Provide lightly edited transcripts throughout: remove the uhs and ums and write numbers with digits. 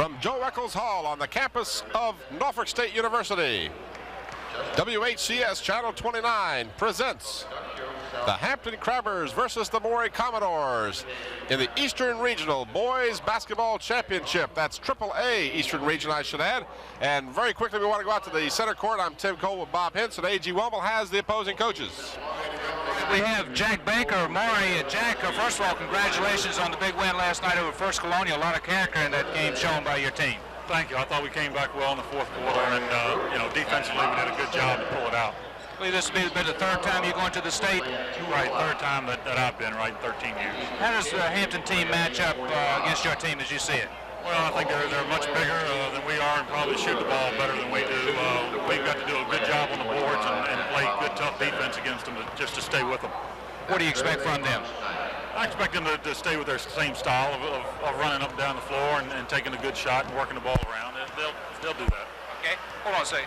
From Joe Eccles Hall on the campus of Norfolk State University, WHCS Channel 29 presents the Hampton Crabbers versus the Maury Commodores in the Eastern Regional Boys Basketball Championship. That's AAA Eastern Region, I should add. And very quickly, we want to go out to the center court. I'm Tim Cole with Bob Hintz, and A.G. Womble has the opposing coaches. We have Jack Baker, Maury. Jack, first of all, congratulations on the big win last night over First Colonial. A lot of character in that game shown by your team. Thank you. I thought we came back well in the fourth quarter, and defensively we did a good job to pull it out. I believe this will be the third time you're going to the state. Right, third time that I've been, right, in 13 years. How does the Hampton team match up against your team as you see it? Well, I think they're much bigger than we are and probably shoot the ball better than we do. We've got to do a good job on the boards and play good, tough defense against them just to stay with them. What do you expect from them? I expect them to stay with their same style of running up and down the floor and taking a good shot and working the ball around. They'll do that. Okay, hold on a second.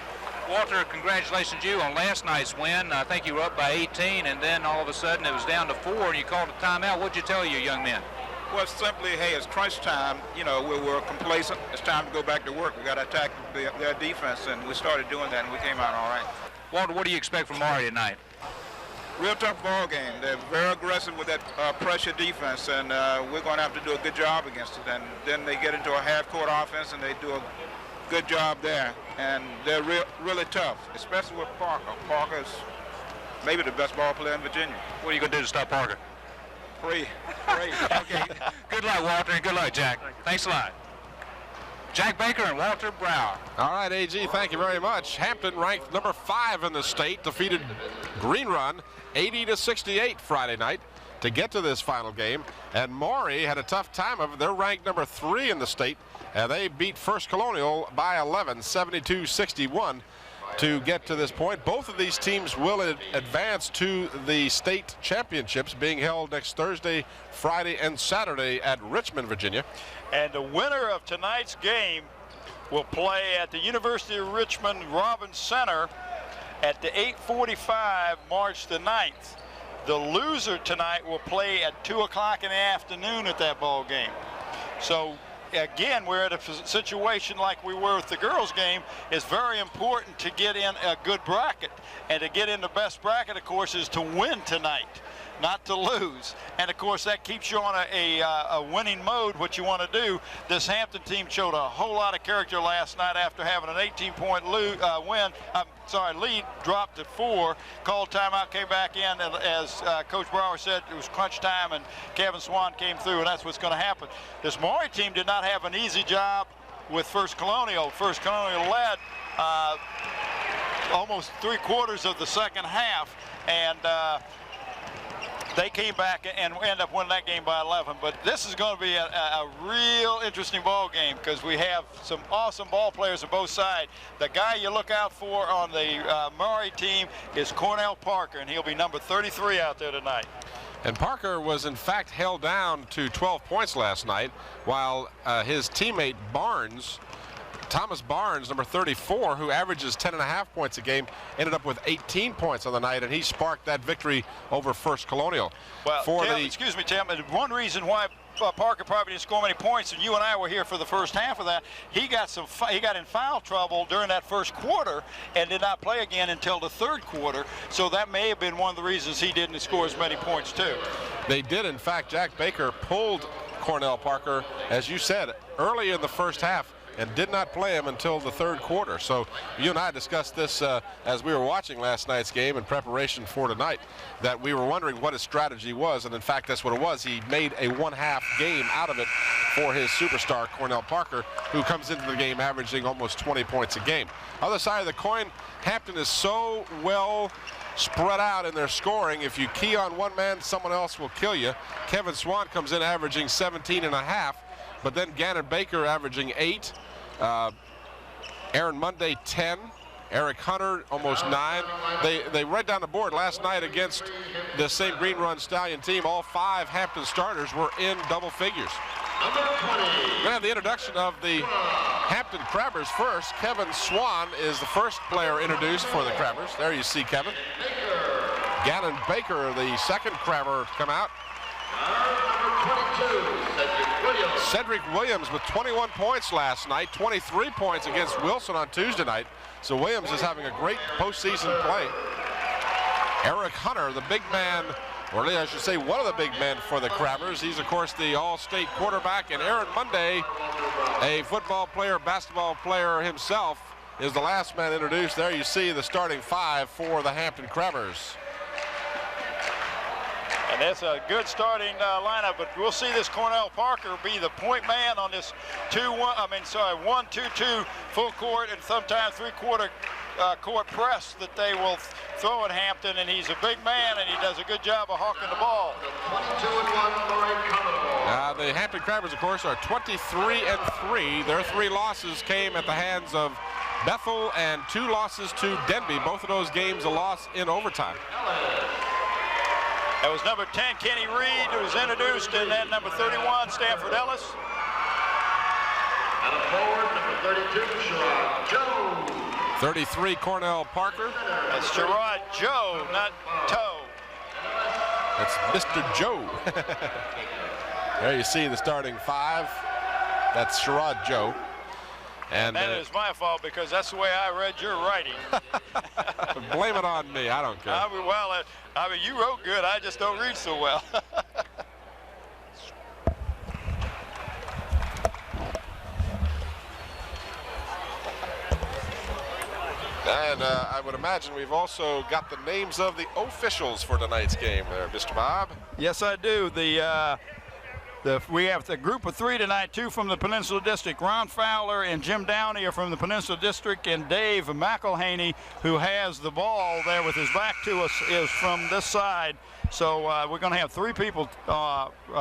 Walter, congratulations to you on last night's win. I think you were up by 18, and then all of a sudden it was down to 4, and you called a timeout. What'd you tell your young men? Well, simply, hey, it's crunch time. We're complacent. It's time to go back to work. We got to attack their defense, and we started doing that, and we came out all right. Walter, what do you expect from Maury tonight? Real tough ball game. They're very aggressive with that pressure defense, and we're going to have to do a good job against it. And then they get into a half-court offense, and they do a good job there. And they're really tough, especially with Parker. Parker's maybe the best ball player in Virginia. What are you going to do to stop Parker? Pray. Okay. Good luck, Walter, and good luck, Jack. Thanks a lot. Jack Baker and Walter Brower. All right, A.G., thank you very much. Hampton, ranked number 5 in the state, defeated Green Run 80-68 Friday night to get to this final game. And Maury had a tough time of it. They're ranked number 3 in the state, and they beat First Colonial by 11, 72-61. To get to this point. Both of these teams will advance to the state championships being held next Thursday, Friday, and Saturday at Richmond, Virginia. And the winner of tonight's game will play at the University of Richmond Robbins Center at the 8:45 March the 9th. The loser tonight will play at 2 o'clock in the afternoon at that ball game. So again, we're at a situation like we were with the girls' game. It's very important to get in a good bracket. And to get in the best bracket, of course, is to win tonight, not to lose. And, of course, that keeps you on a winning mode, what you want to do. This Hampton team showed a whole lot of character last night after having an 18-point lead, dropped to 4, called timeout, came back in, and as Coach Brower said, it was crunch time, and Kevin Swan came through, and that's what's going to happen. This Maury team did not have an easy job with First Colonial. First Colonial led almost 3/4 of the second half, and they came back and ended up winning that game by 11. But this is going to be a real interesting ball game because we have some awesome ball players on both sides. The guy you look out for on the Maury team is Cornell Parker, and he'll be number 33 out there tonight. And Parker was, in fact, held down to 12 points last night, while his teammate Thomas Barnes, number 34, who averages 10.5 points a game, ended up with 18 points on the night, and he sparked that victory over First Colonial. Well, excuse me, Tim, and one reason why Parker probably didn't score many points, and you and I were here for the first half of that, he got in foul trouble during that first quarter and did not play again until the third quarter, so that may have been one of the reasons he didn't score as many points too. They did. In fact, Jack Baker pulled Cornell Parker, as you said, early in the first half, and did not play him until the third quarter. So you and I discussed this as we were watching last night's game in preparation for tonight, that we were wondering what his strategy was, and in fact that's what it was. He made a one-half game out of it for his superstar Cornell Parker, who comes into the game averaging almost 20 points a game. Other side of the coin, Hampton is so well spread out in their scoring. If you key on one man, someone else will kill you. Kevin Swan comes in averaging 17.5, but then Gannon Baker averaging 8. Aaron Monday 10, Eric Hunter almost 9. They right down the board last night against the same Green Run Stallion team. All 5 Hampton starters were in double figures. We're going to have the introduction of the Hampton Crabbers first. Kevin Swan is the first player introduced for the Crabbers. There you see Kevin. Gannon Baker, the second Crabber, to come out. Number 22, Cedric Cedric Williams with 21 points last night, 23 points against Wilson on Tuesday night. So Williams is having a great postseason play. Eric Hunter, the big man, or I should say one of the big men for the Crabbers. He's, of course, the All-State quarterback. And Aaron Monday, a football player, basketball player himself, is the last man introduced. There you see the starting 5 for the Hampton Crabbers. And that's a good starting lineup, but we'll see this Cornell Parker be the point man on this 1-2-2 full court and sometimes three-quarter court press that they will throw at Hampton, and he's a big man and he does a good job of hawking the ball. The Hampton Crabbers, of course, are 23-3. Their 3 losses came at the hands of Bethel and 2 losses to Denby. Both of those games a loss in overtime. That was number 10, Kenny Reed, who was introduced, and then number 31, Stanford Ellis. And a forward, number 32, Sherrod Joe. 33, Cornell Parker. That's Sherrod Joe, not Toe. That's Mr. Joe. There you see the starting 5. That's Sherrod Joe. And that is my fault because that's the way I read your writing. Blame it on me. I don't care. I mean, you wrote good. I just don't read so well. And I would imagine we've also got the names of the officials for tonight's game there, Mr. Bob. Yes, I do. We have the group of 3 tonight, 2 from the Peninsula District. Ron Fowler and Jim Downey are from the Peninsula District, and Dave McElhaney, who has the ball there with his back to us, is from this side. So we're going to have 3 people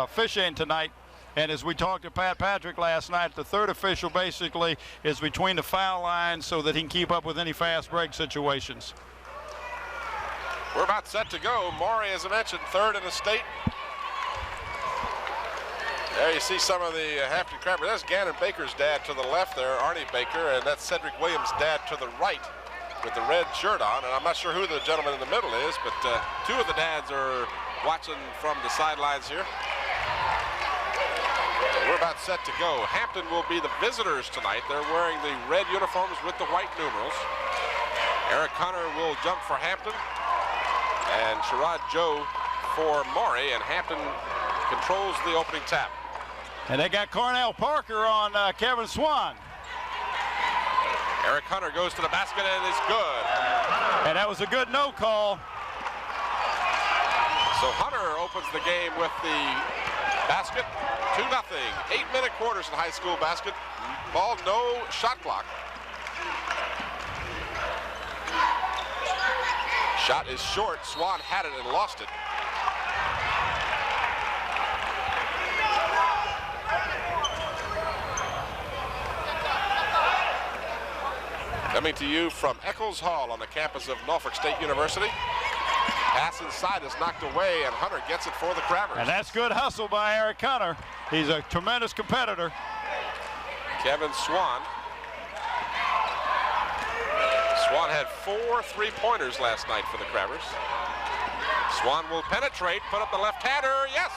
fishing tonight. And as we talked to Pat Patrick last night, the third official basically is between the foul lines so that he can keep up with any fast break situations. We're about set to go. Maury, as I mentioned, 3rd in the state. There you see some of the Hampton Crabbers. That's Gannon Baker's dad to the left there, Arnie Baker, and that's Cedric Williams' dad to the right with the red shirt on. And I'm not sure who the gentleman in the middle is, but 2 of the dads are watching from the sidelines here. We're about set to go. Hampton will be the visitors tonight. They're wearing the red uniforms with the white numerals. Eric Hunter will jump for Hampton, and Sherrod Joe for Maury, and Hampton controls the opening tap. And they got Cornell Parker on Kevin Swan. Eric Hunter goes to the basket and is good. And that was a good no call. So Hunter opens the game with the basket, 2-0. 8-minute quarters in high school basketball, no shot clock. Shot is short. Swan had it and lost it. Coming to you from Eccles Hall on the campus of Norfolk State University. Pass inside is knocked away, and Hunter gets it for the Crabbers. And that's good hustle by Eric Hunter. He's a tremendous competitor. Kevin Swan. Swan had 4 3-pointers last night for the Crabbers. Swan will penetrate, put up the left-hander, yes!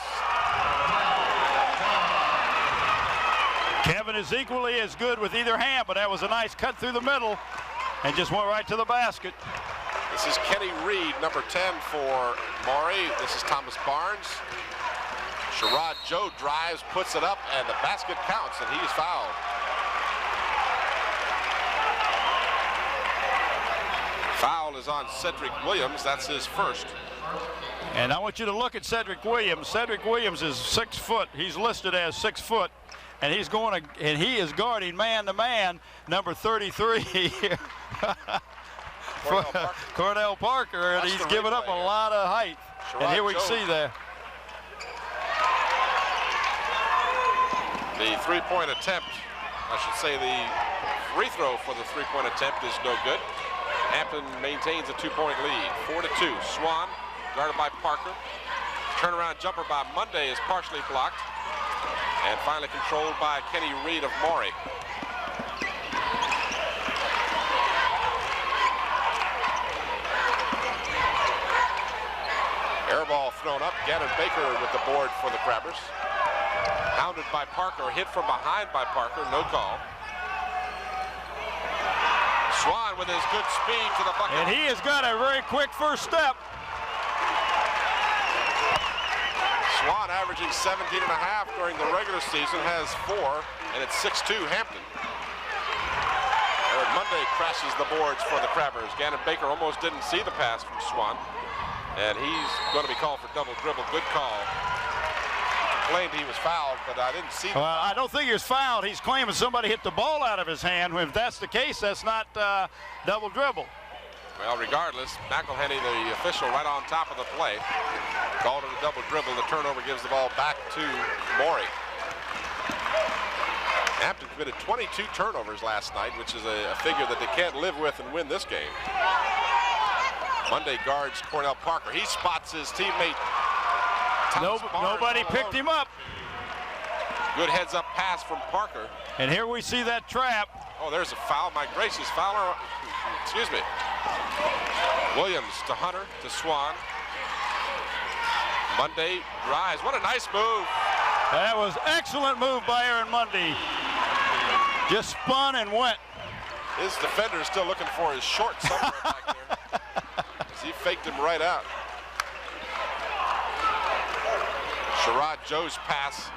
Kevin is equally as good with either hand, but that was a nice cut through the middle and just went right to the basket. This is Kenny Reed, number 10 for Maury. This is Thomas Barnes. Sherrod Joe drives, puts it up, and the basket counts, and he is fouled. Foul is on Cedric Williams. That's his first. And I want you to look at Cedric Williams. Cedric Williams is 6 foot. He's listed as 6 foot. And he's going to, and he is guarding man-to-man, number 33 here. Cornell Parker, and he's given up a lot of height. And here we can see there. The three-point attempt, I should say the free throw for the three-point attempt is no good. Hampton maintains a 2-point lead, 4-2. Swan, guarded by Parker. Turnaround jumper by Monday is partially blocked. And finally controlled by Kenny Reed of Maury. Air ball thrown up. Gannon Baker with the board for the Crabbers. Hounded by Parker, hit from behind by Parker, no call. Swan with his good speed to the bucket. And he has got a very quick first step. Swan averaging 17.5 during the regular season, has 4, and it's 6-2 Hampton. Eric Monday crashes the boards for the Crabbers. Gannon Baker almost didn't see the pass from Swan, and he's going to be called for double dribble. Good call. He claimed he was fouled, but I didn't see. Well, I don't think he was fouled. He's claiming somebody hit the ball out of his hand. If that's the case, that's not double dribble. Well, regardless, McElhenney, the official, right on top of the play, called it a double dribble. The turnover gives the ball back to Maury. Hampton committed 22 turnovers last night, which is a figure that they can't live with and win this game. Monday guards Cornell Parker. He spots his teammate. Nobody picked him up. Good heads-up pass from Parker. And here we see that trap. Oh, there's a foul. My gracious, Fowler. Excuse me. Williams to Hunter to Swan. Monday drives. What a nice move. That was excellent move by Aaron Monday. Just spun and went. His defender is still looking for his short somewhere back there. He faked him right out. Sherrod Joe's pass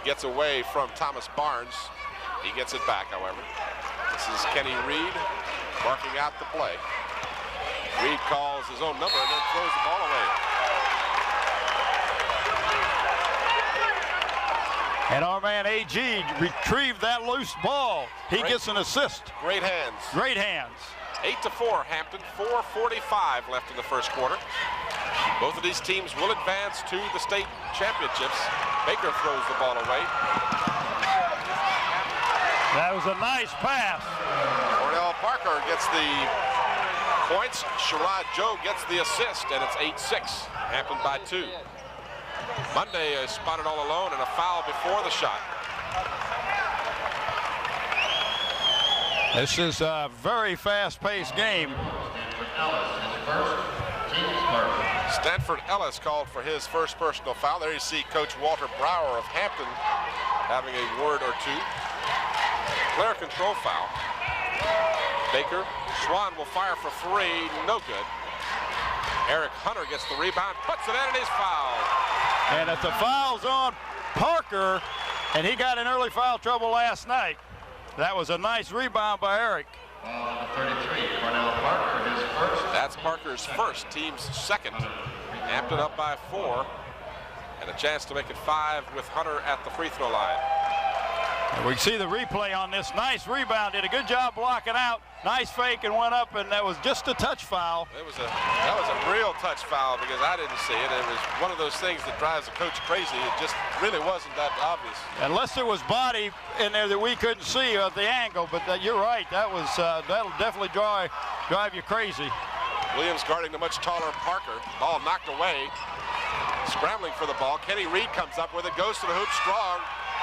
gets away from Thomas Barnes. He gets it back, however. This is Kenny Reed marking out the play. Reed calls his own number and then throws the ball away. And our man AG retrieved that loose ball. He gets an assist. Great hands. Great hands. 8-4 Hampton, 4:45 left in the first quarter. Both of these teams will advance to the state championships. Baker throws the ball away. That was a nice pass. Cornell Parker gets the points. Sherrod Joe gets the assist, and it's 8-6. Hampton by 2. Monday is spotted all alone and a foul before the shot. This is a very fast-paced game. Stanford Ellis called for his first personal foul. There you see Coach Walter Brower of Hampton having a word or two. Player control foul. Baker, Swan will fire for 3, no good. Eric Hunter gets the rebound, puts it in, and he's fouled. And if the foul's on Parker, and he got in early foul trouble last night. That was a nice rebound by Eric. 33, Cornell Parker, his first. That's Parker's first, team's second. Hampton up by 4, and a chance to make it 5 with Hunter at the free throw line. And we see the replay on this. Nice rebound, did a good job blocking out. Nice fake and went up, and that was just a touch foul. That was a real touch foul because I didn't see it. It was one of those things that drives a coach crazy. It just really wasn't that obvious. Unless there was body in there that we couldn't see at the angle, but you're right. That'll definitely drive you crazy. Williams guarding the much taller Parker. Ball knocked away. Scrambling for the ball. Kenny Reed comes up with it, goes to the hoop strong.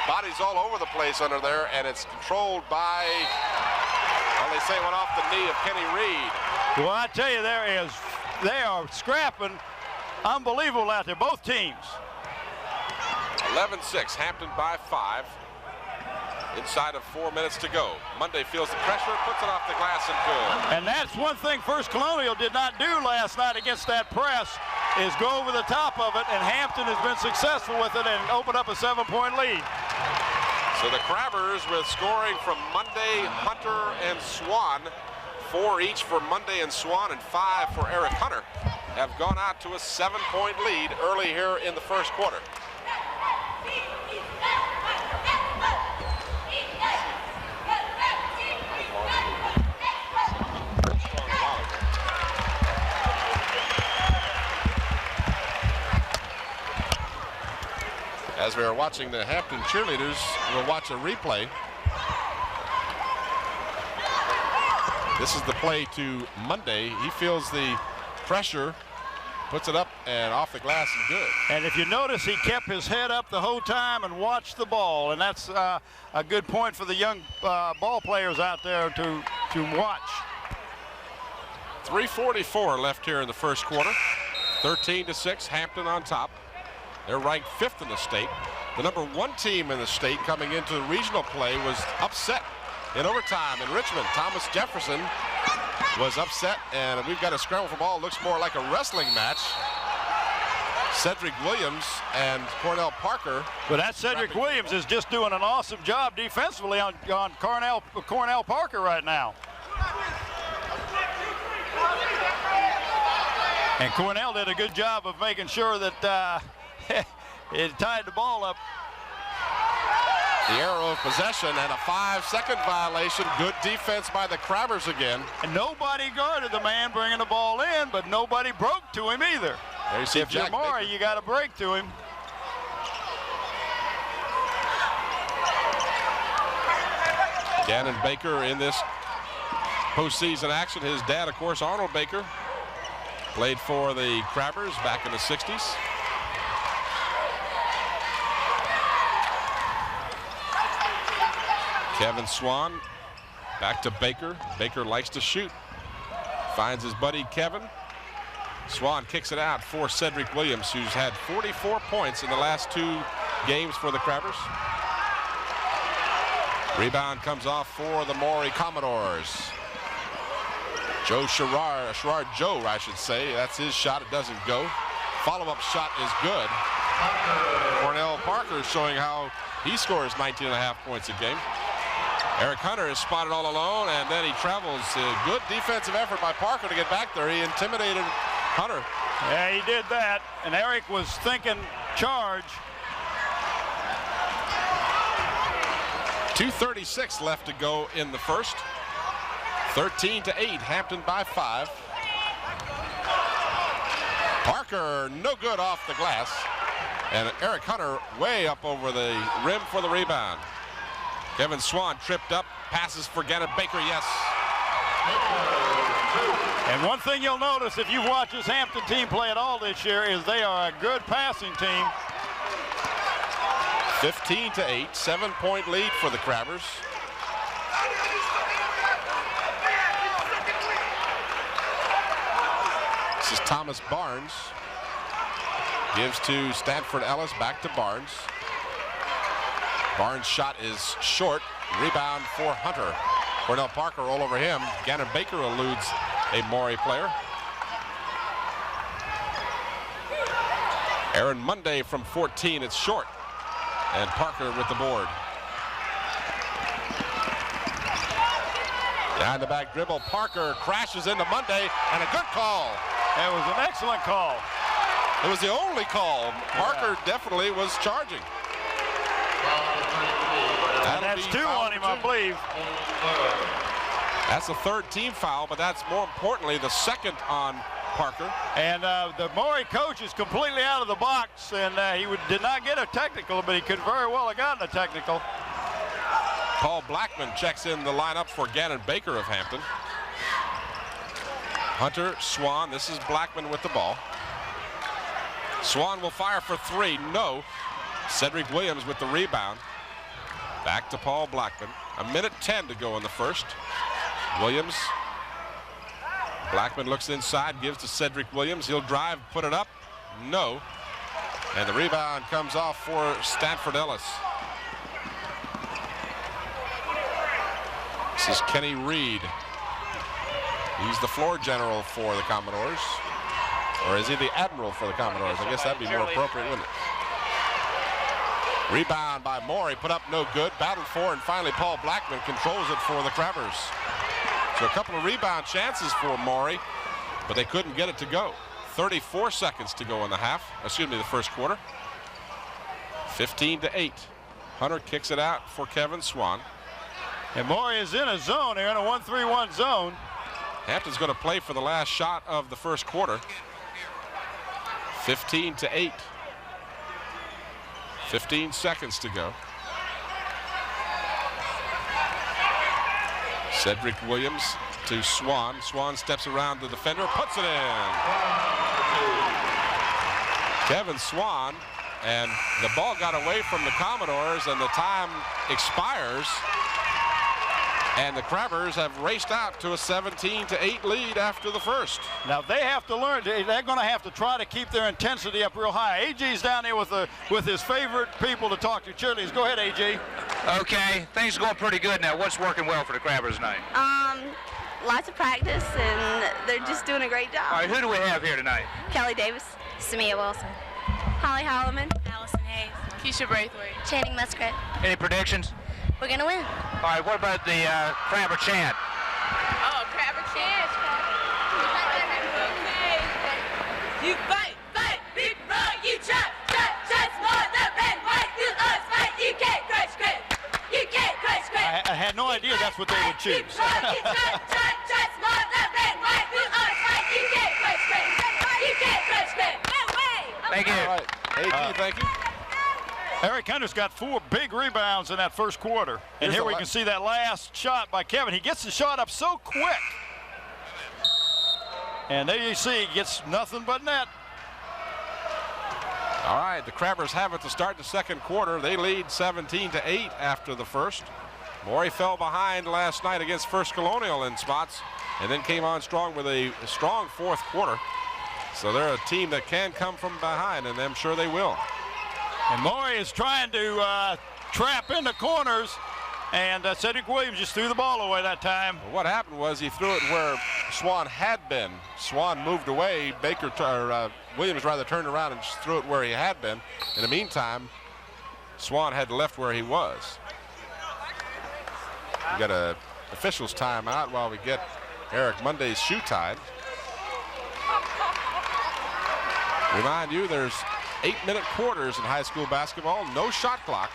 Bodies all over the place under there, and it's controlled by, well, they say it went off the knee of Kenny Reed. Well, I tell you, they are scrapping unbelievable out there, both teams. 11-6, Hampton by 5. Inside of 4 minutes to go. Monday feels the pressure, puts it off the glass and good. And that's one thing First Colonial did not do last night against that press, is go over the top of it, and Hampton has been successful with it and opened up a 7-point lead. So the Crabbers with scoring from Monday, Hunter, and Swan, 4 each for Monday and Swan and 5 for Eric Hunter, have gone out to a 7-point lead early here in the first quarter. As we are watching the Hampton cheerleaders, we'll watch a replay. This is the play to Monday. He feels the pressure, puts it up and off the glass and good. And if you notice, he kept his head up the whole time and watched the ball, and that's a good point for the young ball players out there to watch. 3:44 left here in the first quarter. 13-6, Hampton on top. They're ranked 5th in the state. the #1 team in the state coming into the regional play, was upset in overtime in Richmond. Thomas Jefferson was upset, and we've got a scramble for ball. Looks more like a wrestling match. Cedric Williams and Cornell Parker. But that Cedric Williams is just doing an awesome job defensively on Cornell Parker right now. And Cornell did a good job of making sure that it tied the ball up. The arrow of possession and a 5-second violation. Good defense by the Crabbers again. And nobody guarded the man bringing the ball in, but nobody broke to him either. There you see if you're Maury, you got to break to him. Gannon Baker in this postseason action. His dad, of course, Arnold Baker, played for the Crabbers back in the 60s. Kevin Swan back to Baker. Baker likes to shoot. Finds his buddy Kevin. Swan kicks it out for Cedric Williams, who's had 44 points in the last 2 games for the Crabbers. Rebound comes off for the Maury Commodores. Sherrard Joe, I should say. That's his shot. It doesn't go. Follow-up shot is good. Cornell Parker showing how he scores 19.5 points a game. Eric Hunter is spotted all alone, and then he travels. A good defensive effort by Parker to get back there. He intimidated Hunter. Yeah, he did that, and Eric was thinking charge. 2:36 left to go in the first. 13-8, Hampton by 5. Parker, no good off the glass. And Eric Hunter way up over the rim for the rebound. Kevin Swan tripped up, passes for Gannon Baker, yes. And one thing you'll notice if you've watched this Hampton team play at all this year is they are a good passing team. 15-8, 7-point lead for the Crabbers. This is Thomas Barnes. Gives to Stanford Ellis, back to Barnes. Barnes' shot is short. Rebound for Hunter. Cornell Parker all over him. Gannon Baker eludes a Maury player. Aaron Monday from 14, it's short. And Parker with the board. Behind the back dribble, Parker crashes into Monday, and a good call. That was an excellent call. It was the only call. Parker definitely was charging. And that's 2 on him, I believe. That's the 3rd team foul, but that's more importantly the 2nd on Parker. And the Maury coach is completely out of the box, and he did not get a technical, but he could very well have gotten a technical. Paul Blackman checks in the lineup for Gannon Baker of Hampton. Hunter, Swan, this is Blackman with the ball. Swan will fire for 3, no. Cedric Williams with the rebound. Back to Paul Blackman. 1:10 to go in the first. Williams. Blackman looks inside, gives to Cedric Williams. He'll drive, put it up. No. And the rebound comes off for Stanford Ellis. This is Kenny Reed. He's the floor general for the Commodores. Or is he the admiral for the Commodores? I guess that'd be more appropriate, wouldn't it? Rebound by Maury, put up no good. Battled for, and finally Paul Blackman controls it for the Crabbers. So a couple of rebound chances for Maury, but they couldn't get it to go. 34 seconds to go in the first quarter. 15-8. Hunter kicks it out for Kevin Swan. And Maury is in a zone here, in a 1-3-1 zone. Hampton's going to play for the last shot of the first quarter. 15-8. 15 seconds to go. Cedric Williams to Swan. Swan steps around the defender, puts it in. Kevin Swan, and the ball got away from the Commodores, and the time expires. And the Crabbers have raced out to a 17-8 lead after the first. Now they have to learn. They're going to have to try to keep their intensity up real high. AJ's down there with his favorite people to talk to, cheerleaders. Go ahead, AJ. Okay, things are going pretty good now. What's working well for the Crabbers tonight? Lots of practice, and they're just doing a great job. All right, who do we have here tonight? Kelly Davis, Samia Wilson, Holly Holloman, Allison Hayes, Keisha Braithwaite, Channing Muskrat. Any predictions? We're gonna win. All right, what about the Crabber chant? Oh, Crabber chant. Okay. You fight, fight, big roll, you try, more the red, white, you us, fight, you can't crush, you can't crush, I had no idea that's what they would choose. Thank you. All right. AG, thank you. Eric Hunter's got 4 big rebounds in that first quarter. And here we can see that last shot by Kevin. He gets the shot up so quick. And there you see, he gets nothing but net. All right, the Crabbers have it to start the second quarter. They lead 17-8 after the first. Maury fell behind last night against First Colonial in spots and then came on strong with a strong fourth quarter. So they're a team that can come from behind, and I'm sure they will. And Maury is trying to trap into corners, and Cedric Williams just threw the ball away that time. Well, what happened was he threw it where Swan had been. Swan moved away. Williams rather turned around and just threw it where he had been. In the meantime, Swan had left where he was. We got a officials timeout while we get Eric Monday's shoe tied. Remind you, there's 8-minute quarters in high school basketball, no shot clock.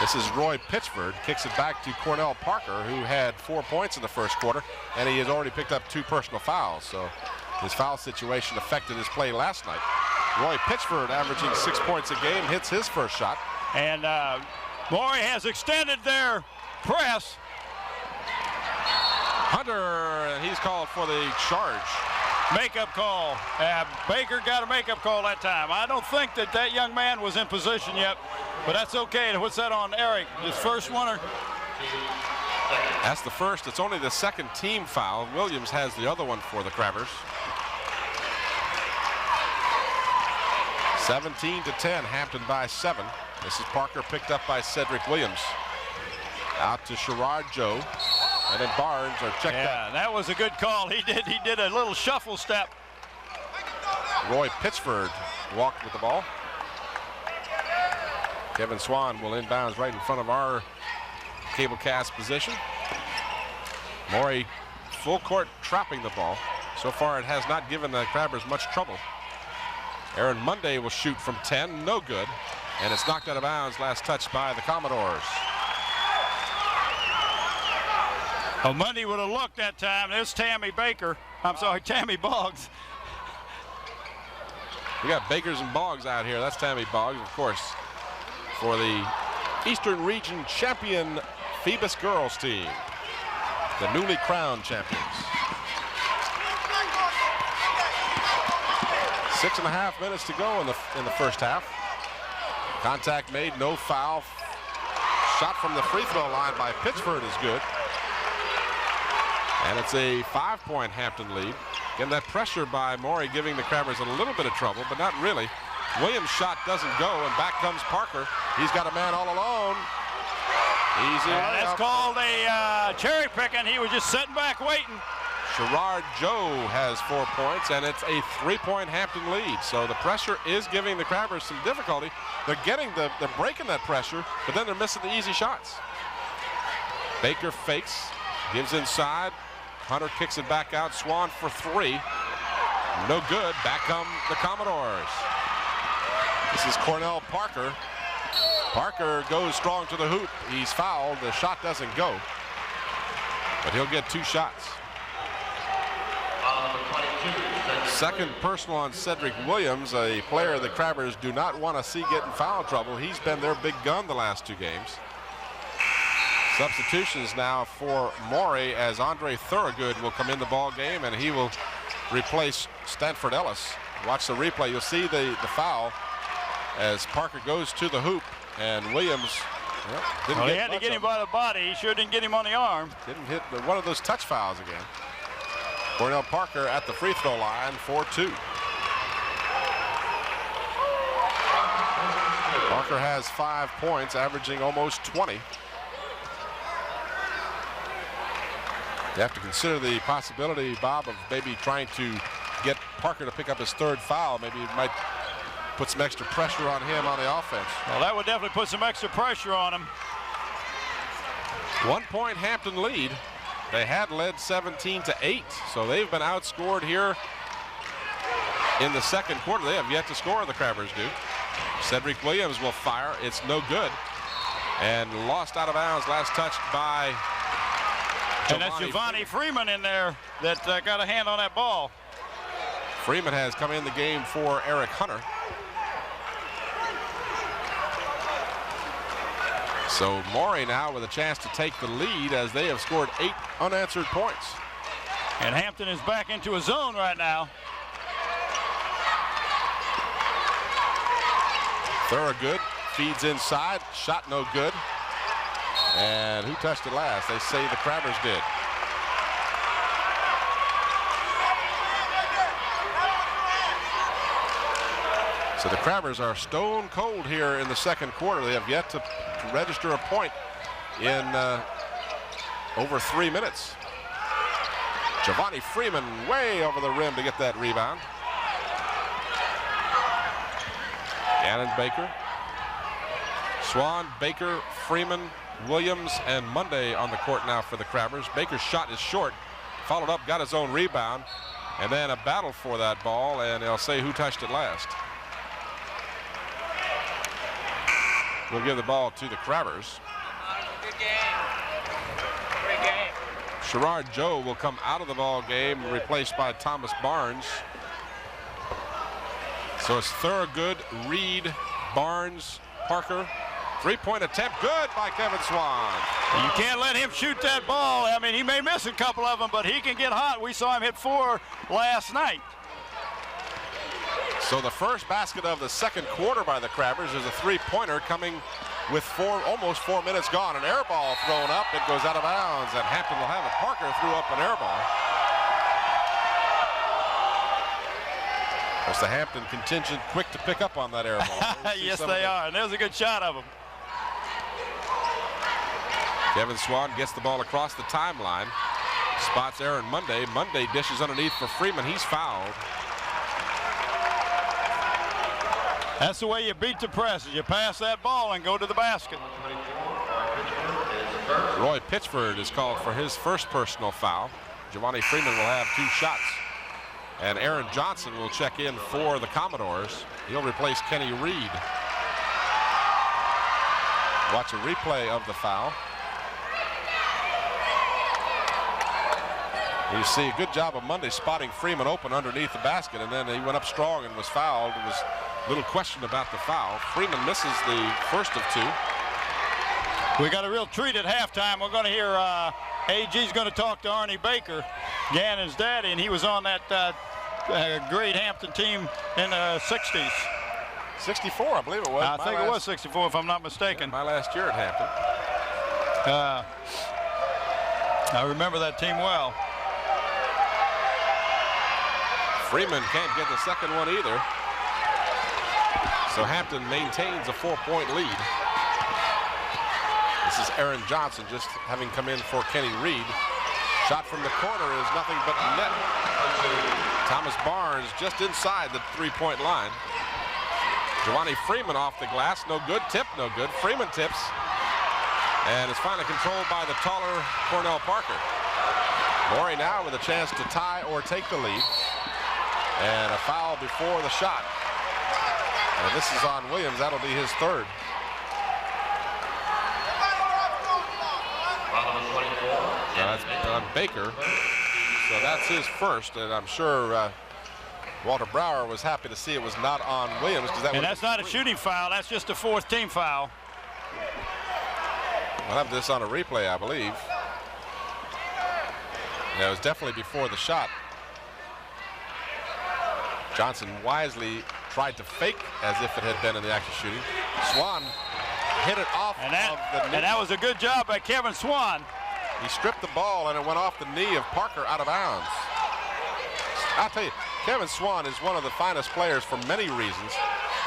This is Roy Pitchford, kicks it back to Cornell Parker, who had 4 points in the first quarter, and he has already picked up 2 personal fouls. So his foul situation affected his play last night. Roy Pitchford, averaging 6 points a game, hits his first shot. And Maury has extended their press. Hunter, and he's called for the charge. Makeup call. Baker got a makeup call that time. I don't think that young man was in position yet, but that's okay. What's that on Eric? His first one? Or? That's the first. It's only the second team foul. Williams has the other one for the Crabbers. 17-10, Hampton by 7. This is Parker picked up by Cedric Williams. Out to Sherrod Joe. And then Barnes are checked out. Yeah, that was a good call. He did a little shuffle step. Roy Pitchford walked with the ball. Kevin Swan will inbounds right in front of our cable cast position. Maury full court trapping the ball. So far it has not given the Crabbers much trouble. Aaron Monday will shoot from 10, no good. And it's knocked out of bounds, last touch by the Commodores. Oh, Monday would have looked that time. There's Tammy Baker. I'm sorry, Tammy Boggs. We got Bakers and Boggs out here. That's Tammy Boggs, of course, for the Eastern Region champion Phoebus girls team, the newly crowned champions. 6.5 minutes to go in the first half. Contact made, no foul. Shot from the free throw line by Pitchford is good. And it's a 5-point Hampton lead. Again, that pressure by Maury giving the Crabbers a little bit of trouble, but not really. Williams' shot doesn't go, and back comes Parker. He's got a man all alone. Easy. That's called a cherry picking. He was just sitting back waiting. Sherrod Joe has 4 points, and it's a 3-point Hampton lead. So the pressure is giving the Crabbers some difficulty. They're breaking that pressure, but then they're missing the easy shots. Baker fakes, gives inside. Hunter kicks it back out. Swan for 3. No good. Back come the Commodores. This is Cornell Parker. Parker goes strong to the hoop. He's fouled. The shot doesn't go, but he'll get 2 shots. Second personal on Cedric Williams, a player the Crabbers do not want to see get in foul trouble. He's been their big gun the last 2 games. Substitutions now for Maury, as Andre Thorogood will come in the ball game, and he will replace Stanford Ellis. Watch the replay. You'll see the foul. as Parker goes to the hoop, and Williams didn't he had to get him by the body. He sure didn't get him on the arm. Didn't hit one of those touch fouls again. Cornell Parker at the free throw line for 2. Parker has 5 points, averaging almost 20. You have to consider the possibility, Bob, of maybe trying to get Parker to pick up his 3rd foul. Maybe it might put some extra pressure on him on the offense. Well, that would definitely put some extra pressure on him. 1 point Hampton lead. They had led 17-8, so they've been outscored here in the second quarter. They have yet to score, the Crabbers do. Cedric Williams will fire. It's no good. And lost out of bounds, last touched by And that's Giovanni Freeman in there that got a hand on that ball. Freeman has come in the game for Eric Hunter. So Maury now with a chance to take the lead as they have scored 8 unanswered points. And Hampton is back into a zone right now. Thorogood feeds inside, shot no good. And who touched it last? They say the Crabbers did. So the Crabbers are stone cold here in the second quarter. They have yet to register a point in over 3 minutes. Giovanni Freeman way over the rim to get that rebound. Gannon, Baker, Swan, Baker, Freeman, Williams, and Monday on the court now for the Crabbers. Baker's shot is short, followed up, got his own rebound, and then a battle for that ball, and they'll say who touched it last. We'll give the ball to the Crabbers. Good game. Great game. Sherrard Joe will come out of the ball game, replaced by Thomas Barnes. So it's Thorogood, Reed, Barnes, Parker. 3-point attempt, good by Kevin Swan. You can't let him shoot that ball. I mean, he may miss a couple of them, but he can get hot. We saw him hit 4 last night. So the first basket of the second quarter by the Crabbers is a 3-pointer coming with almost 4 minutes gone. An air ball thrown up, it goes out of bounds, and Hampton will have it. Parker threw up an air ball. It's the Hampton contingent quick to pick up on that air ball. Yes, they are, and there's a good shot of him. Kevin Swan gets the ball across the timeline. Spots Aaron Monday. Monday dishes underneath for Freeman. He's fouled. That's the way you beat the press. You pass that ball and go to the basket. Roy Pitchford is called for his first personal foul. Giovanni Freeman will have 2 shots. And Aaron Johnson will check in for the Commodores. He'll replace Kenny Reed. Watch a replay of the foul. You see a good job of Monday spotting Freeman open underneath the basket, and then he went up strong and was fouled. There was little question about the foul. Freeman misses the first of 2. We got a real treat at halftime. We're going to hear AG's going to talk to Arnie Baker, Gannon's daddy, and he was on that great Hampton team in the 60s. 64, I believe it was. I think it was 64, if I'm not mistaken. Yeah, my last year at Hampton. I remember that team well. Freeman can't get the second one either. So Hampton maintains a 4-point lead. This is Aaron Johnson just having come in for Kenny Reed. Shot from the corner is nothing but net. Thomas Barnes just inside the 3-point line. Giovanni Freeman off the glass, no good. Tip, no good. Freeman tips. And it's finally controlled by the taller Cornell Parker. Maury now with a chance to tie or take the lead. And a foul before the shot. And this is on Williams. That'll be his 3rd. That's on Baker. So that's his first. And I'm sure Walter Brower was happy to see it was not on Williams. And that's not a shooting foul. That's just a 4th team foul. We'll have this on a replay, I believe. Yeah, it was definitely before the shot. Johnson wisely tried to fake as if it had been in the act of shooting. Swan hit it off of the knee. And that was a good job by Kevin Swan. He stripped the ball and it went off the knee of Parker out of bounds. I'll tell you, Kevin Swan is one of the finest players for many reasons,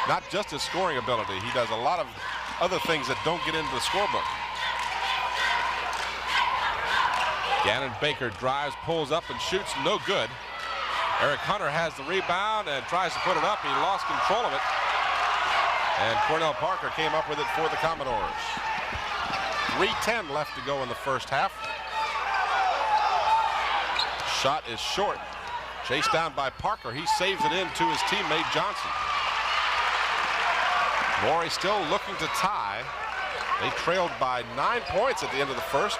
not just his scoring ability. He does a lot of other things that don't get into the scorebook. Gannon Baker drives, pulls up, and shoots. No good. Eric Hunter has the rebound and tries to put it up. He lost control of it. And Cornell Parker came up with it for the Commodores. 3:10 left to go in the first half. Shot is short. Chased down by Parker. He saves it in to his teammate Johnson. Maury still looking to tie. They trailed by 9 points at the end of the first.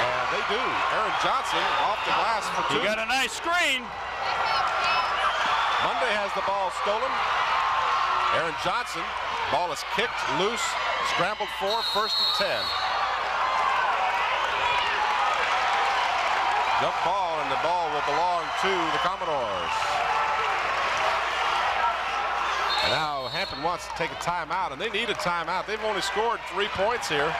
And they do. Aaron Johnson off the glass for 2. He got a nice screen. Monday has the ball stolen. Aaron Johnson, ball is kicked loose, scrambled for, 1st and 10. Jump ball, and the ball will belong to the Commodores. And now Hampton wants to take a timeout, and they need a timeout. They've only scored 3 points here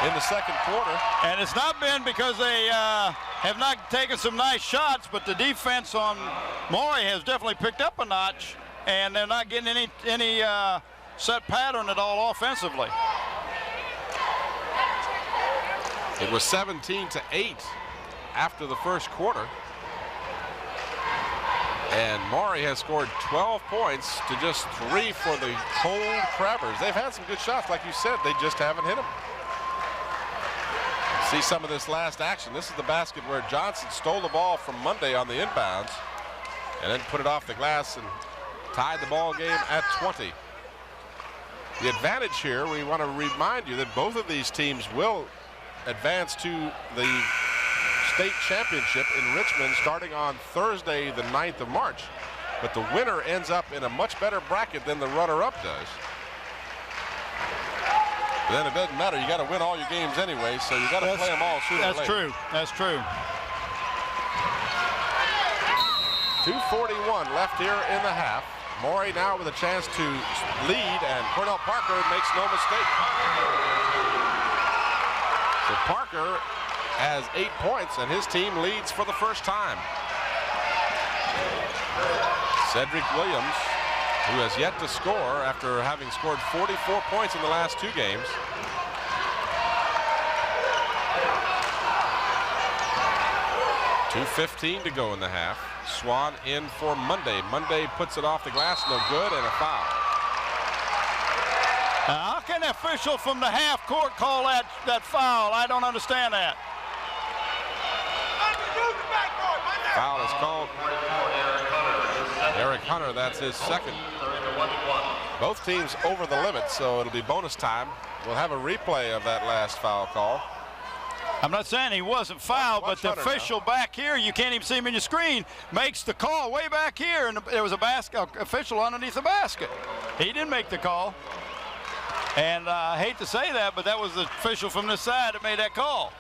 in the second quarter. And it's not been because they have not taken some nice shots, but the defense on Maury has definitely picked up a notch, and they're not getting any set pattern at all offensively. It was 17-8 after the first quarter. And Maury has scored 12 points to just 3 for the cold Crabbers. They've had some good shots, like you said. They just haven't hit them. See some of this last action. This is the basket where Johnson stole the ball from Monday on the inbounds and then put it off the glass and tied the ball game at 20. The advantage here, we want to remind you that both of these teams will advance to the state championship in Richmond starting on Thursday, the 9th of March. But the winner ends up in a much better bracket than the runner-up does. But then it doesn't matter. You got to win all your games anyway, so you got to play them all sooner or later. That's true. That's true. 2:41 left here in the half. Maury now with a chance to lead, and Cornell Parker makes no mistake. So Parker has 8 points, and his team leads for the first time. Cedric Williams, who has yet to score after having scored 44 points in the last 2 games. .2:15 to go in the half. Swan in for Monday. Monday puts it off the glass, no good, and a foul. Now, how can the official from the half court call that foul? I don't understand that. Foul is called. Eric Hunter, that's his second. Both teams over the limit, so it'll be bonus time. We'll have a replay of that last foul call. I'm not saying he wasn't fouled, but the official back here, you can't even see him in your screen, makes the call way back here, and there was a official underneath the basket. He didn't make the call. And I hate to say that, but that was the official from this side that made that call.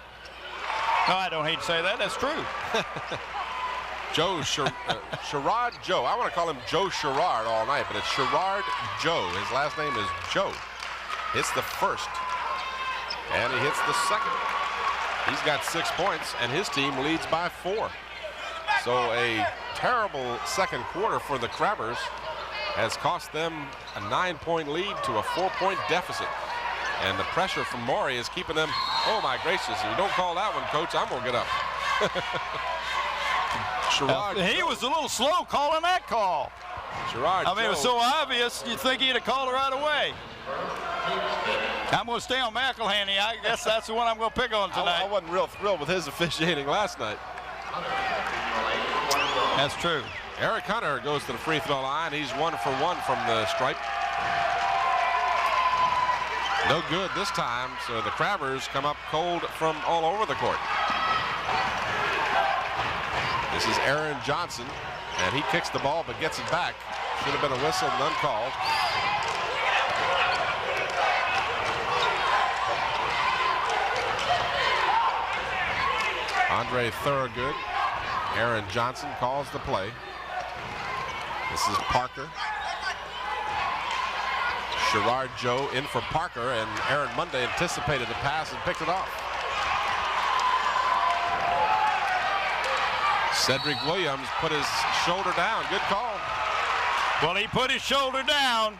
No, I don't hate to say that. That's true. Sherrod Joe. I want to call him Joe Sherrard all night, but it's Sherrard Joe. His last name is Joe. Hits the first, and he hits the second. He's got 6 points, and his team leads by 4. So a terrible second quarter for the Crabbers has cost them a 9-point lead to a 4-point deficit. And the pressure from Maury is keeping them, oh my gracious, if you don't call that one, coach, I'm going to get up. He was a little slow calling that call. Sherrard it was so obvious, you'd think he'd have called it right away. I'm going to stay on McElhaney. I guess that's the one I'm going to pick on tonight. I wasn't real thrilled with his officiating last night. That's true. Eric Hunter goes to the free throw line. He's 1 for 1 from the stripe. No good this time, so the Crabbers come up cold from all over the court. This is Aaron Johnson, and he kicks the ball but gets it back. Should have been a whistle, none called. Andre Thorogood. Aaron Johnson calls the play. This is Parker. Gerard Joe in for Parker, and Aaron Monday anticipated the pass and picked it off. Cedric Williams put his shoulder down. Good call. Well, he put his shoulder down,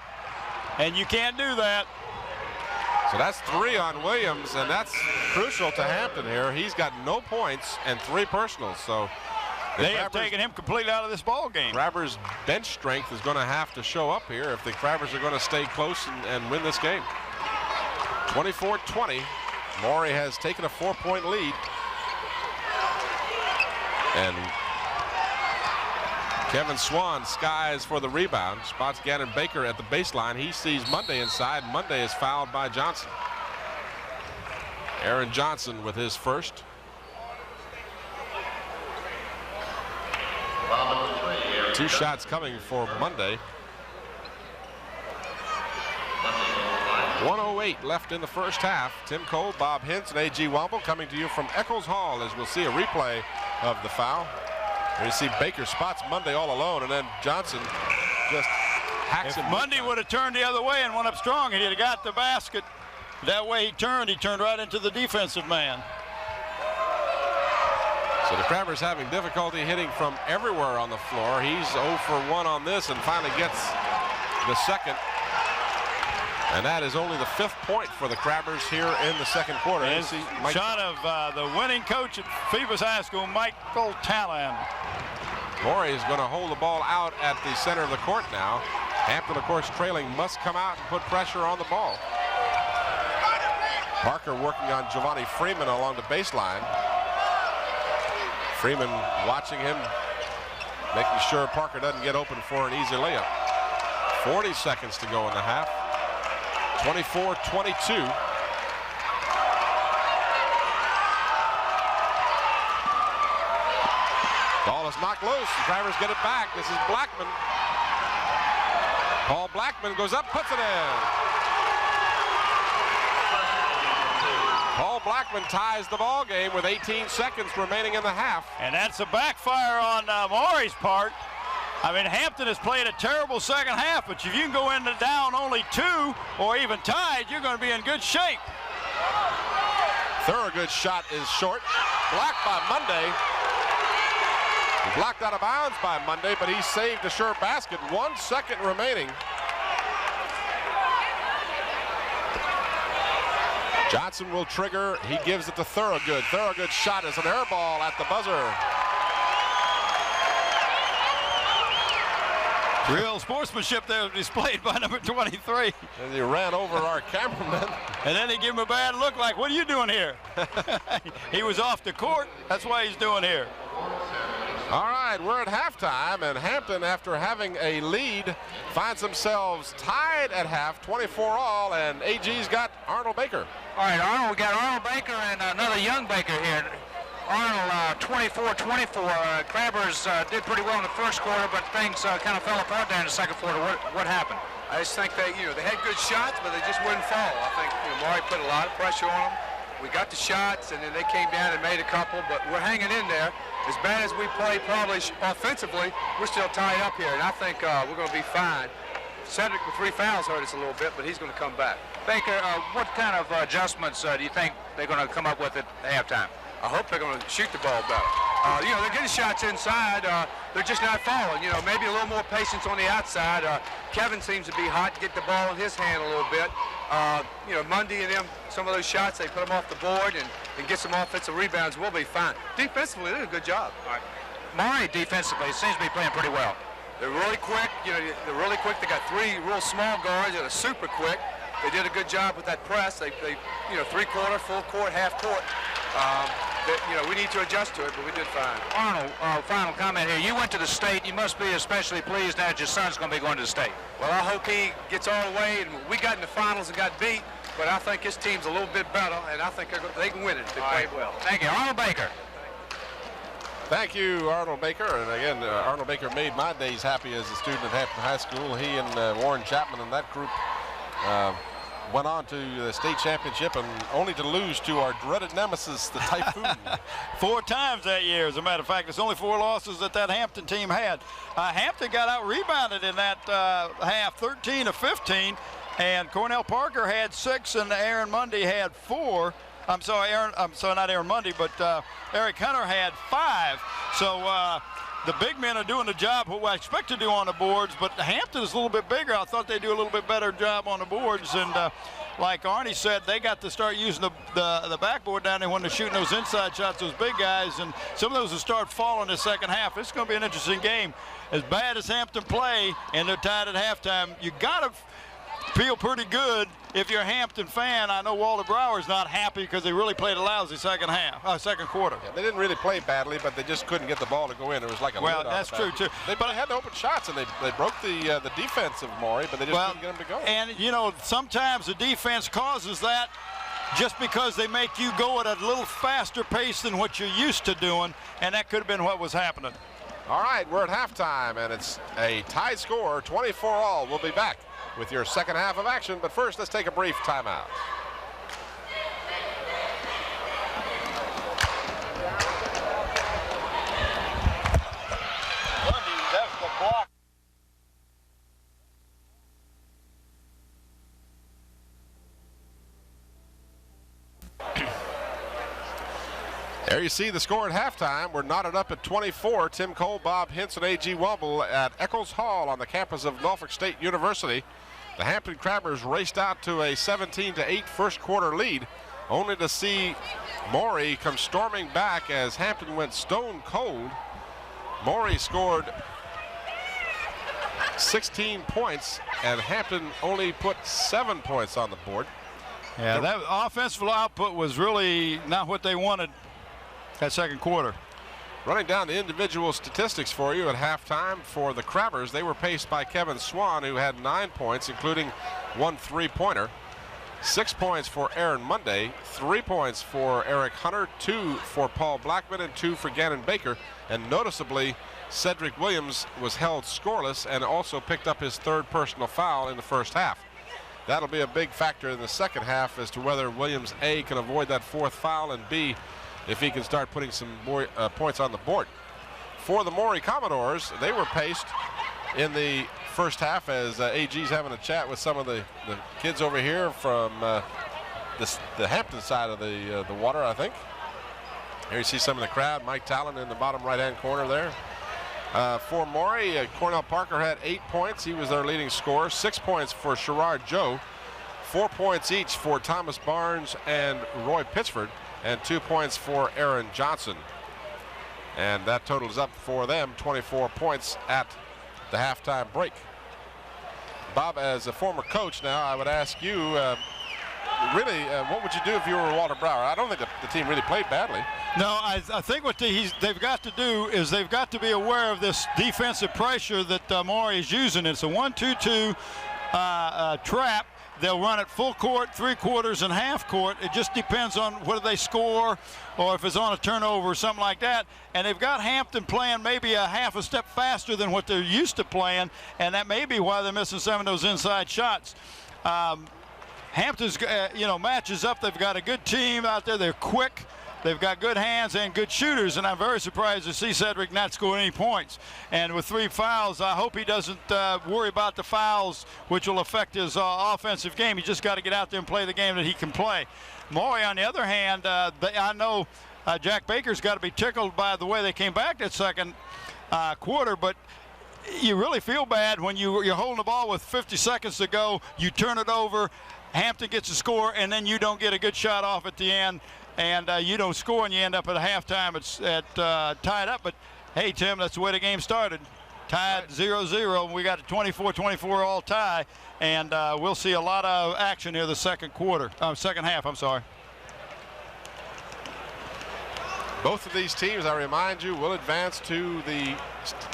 and you can't do that. So that's 3 on Williams, and that's crucial to Hampton here. He's got no points and 3 personals. So they have taken him completely out of this ball game. Crabber's bench strength is going to have to show up here if the Crabbers are going to stay close and win this game. 24-20. Maury has taken a 4-point lead. And Kevin Swan skies for the rebound. Spots Gannon Baker at the baseline. He sees Monday inside. Monday is fouled by Johnson. Aaron Johnson with his first. Two shots coming for Monday. 1:08 left in the first half. Tim Cole, Bob Hintz, and A.G. Womble coming to you from Eccles Hall as we'll see a replay of the foul. You see Baker spots Monday all alone, and then Johnson just hacks him. If Monday would have turned the other way and went up strong, and he'd have got the basket. That way he turned right into the defensive man. So the Crabbers having difficulty hitting from everywhere on the floor. He's 0 for 1 on this and finally gets the second. And that is only the 5th point for the Crabbers here in the second quarter. Shot of the winning coach at Phoebus High School, Michael Talon. Maury is going to hold the ball out at the center of the court now. Hampton, of course, trailing, must come out and put pressure on the ball. Parker working on Giovanni Freeman along the baseline. Freeman watching him, making sure Parker doesn't get open for an easy layup. 40 seconds to go in the half. 24-22. Ball is knocked loose. The Crabbers get it back. This is Blackman. Paul Blackman goes up, puts it in. Paul Blackman ties the ball game with 18 seconds remaining in the half. And that's a backfire on Maury's part. I mean, Hampton has played a terrible second half, but if you can go into down only 2 or even tied, you're going to be in good shape. Thorogood's shot is short. Blocked by Monday. Blocked out of bounds by Monday, but he saved a sure basket. 1 second remaining. Johnson will trigger. He gives it to Thorogood. Thorogood's shot is an air ball at the buzzer. Real sportsmanship there displayed by number 23. And he ran over our cameraman. And then he gave him a bad look like, what are you doing here? He was off the court. That's why he's doing here. All right, we're at halftime, and Hampton, after having a lead, finds themselves tied at half, 24-all, and AG's got Arnold Baker. All right, Arnold, we got Arnold Baker and another young Baker here. Arnold, 24-24. Crabbers did pretty well in the first quarter, but things kind of fell apart there in the second quarter. What happened? I just think they had good shots, but they just wouldn't fall. I think Maury put a lot of pressure on them. We got the shots, and then they came down and made a couple, but we're hanging in there. As bad as we play probably offensively, we're still tied up here, and I think we're going to be fine. Cedric with 3 fouls hurt us a little bit, but he's going to come back. Baker, what kind of adjustments do you think they're going to come up with at halftime? I hope they're going to shoot the ball better. They're getting shots inside. They're just not falling. Maybe a little more patience on the outside. Kevin seems to be hot to get the ball in his hand a little bit. Mundy and them, some of those shots, they put them off the board and get some offensive rebounds. We'll be fine. Defensively, they did a good job. All right. Maury defensively seems to be playing pretty well. They're really quick. They're really quick. They got 3 real small guards that are super quick. They did a good job with that press. They 3-quarter, full court, half court. We need to adjust to it, but we did fine. Arnold, final comment here. You went to the state. You must be especially pleased now that your son's going to be going to the state. Well, I hope he gets all the way. And we got in the finals and got beat, but I think his team's a little bit better, and I think they can win it if they play well. Thank you. Arnold Baker. Thank you, Arnold Baker. And again, Arnold Baker made my days happy as a student at Hampton High School. He and Warren Chapman and that group went on to the state championship, and only to lose to our dreaded nemesis, the Typhoon. 4 times that year, as a matter of fact. It's only 4 losses that Hampton team had. Hampton got out-rebounded in that half, 13 of 15. And Cornell Parker had 6, and Aaron Mundy had 4. Not Aaron Mundy, but Eric Hunter had 5. So the big men are doing the job who I expect to do on the boards, but Hampton is a little bit bigger. I thought they'd do a little bit better job on the boards, and like Arnie said, they got to start using the backboard down there when they're shooting those inside shots, those big guys, and some of those will start falling in the second half. It's going to be an interesting game. As bad as Hampton play, and they're tied at halftime, you got to feel pretty good if you're a Hampton fan. I know Walter Brower's not happy because they really played a lousy second quarter. Yeah, they didn't really play badly, but they just couldn't get the ball to go in. It was like a well, that's true too. But they had open shots, and they broke the defense of Maury, but they just couldn't get them to go. And you know, sometimes the defense causes that just because they make you go at a little faster pace than what you're used to doing, and that could have been what was happening. All right, we're at halftime, and it's a tied score, 24-all. We'll be back with your second half of action, but first let's take a brief timeout. That's the block. There you see the score at halftime. We're knotted up at 24. Tim Cole, Bob Hintz, and A.G. Womble at Eccles Hall on the campus of Norfolk State University. The Hampton Crabbers raced out to a 17-8 first quarter lead, only to see Maury come storming back as Hampton went stone cold. Maury scored 16 points, and Hampton only put 7 points on the board. Yeah, that offensive output was really not what they wanted that second quarter. Running down the individual statistics for you at halftime for the Crabbers, they were paced by Kevin Swan, who had 9 points, including 1 3-pointer. 6 points for Aaron Munday, 3 points for Eric Hunter, 2 for Paul Blackman, and 2 for Gannon Baker. And noticeably, Cedric Williams was held scoreless and also picked up his 3rd personal foul in the first half. That'll be a big factor in the second half as to whether Williams, A, can avoid that 4th foul, and B, if he can start putting some more points on the board. For the Maury Commodores, they were paced in the first half as AG's having a chat with some of the kids over here from the Hampton side of the water, I think. Here you see some of the crowd. Mike Talon in the bottom right-hand corner there. For Maury, Cornell Parker had 8 points. He was their leading scorer. 6 points for Sherrard Joe. 4 points each for Thomas Barnes and Roy Pittsford, and 2 points for Aaron Johnson. And that totals up for them 24 points at the halftime break. Bob, as a former coach now, I would ask you, really, what would you do if you were Walter Brower? I don't think the team really played badly. No, I think what they've got to do is they've got to be aware of this defensive pressure that Maury is using. It's a 1-2-2 trap. They'll run it full court, 3/4, and half court. It just depends on whether they score or if it's on a turnover or something like that. And they've got Hampton playing maybe a half a step faster than what they're used to playing, and that may be why they're missing some of those inside shots. Hampton's, matches up. They've got a good team out there. They're quick. They've got good hands and good shooters, and I'm very surprised to see Cedric not score any points. And with 3 fouls, I hope he doesn't worry about the fouls, which will affect his offensive game. He just got to get out there and play the game that he can play. Maury, on the other hand, I know Jack Baker's got to be tickled by the way they came back that second quarter, but you really feel bad when you're holding the ball with 50 seconds to go, you turn it over, Hampton gets a score, and then you don't get a good shot off at the end. And you don't score, and you end up at a halftime. It's tied up. But, hey, Tim, that's the way the game started. Tied 0-0. We got a 24-24 all tie, and we'll see a lot of action here the second half. I'm sorry. Both of these teams, I remind you, will advance to the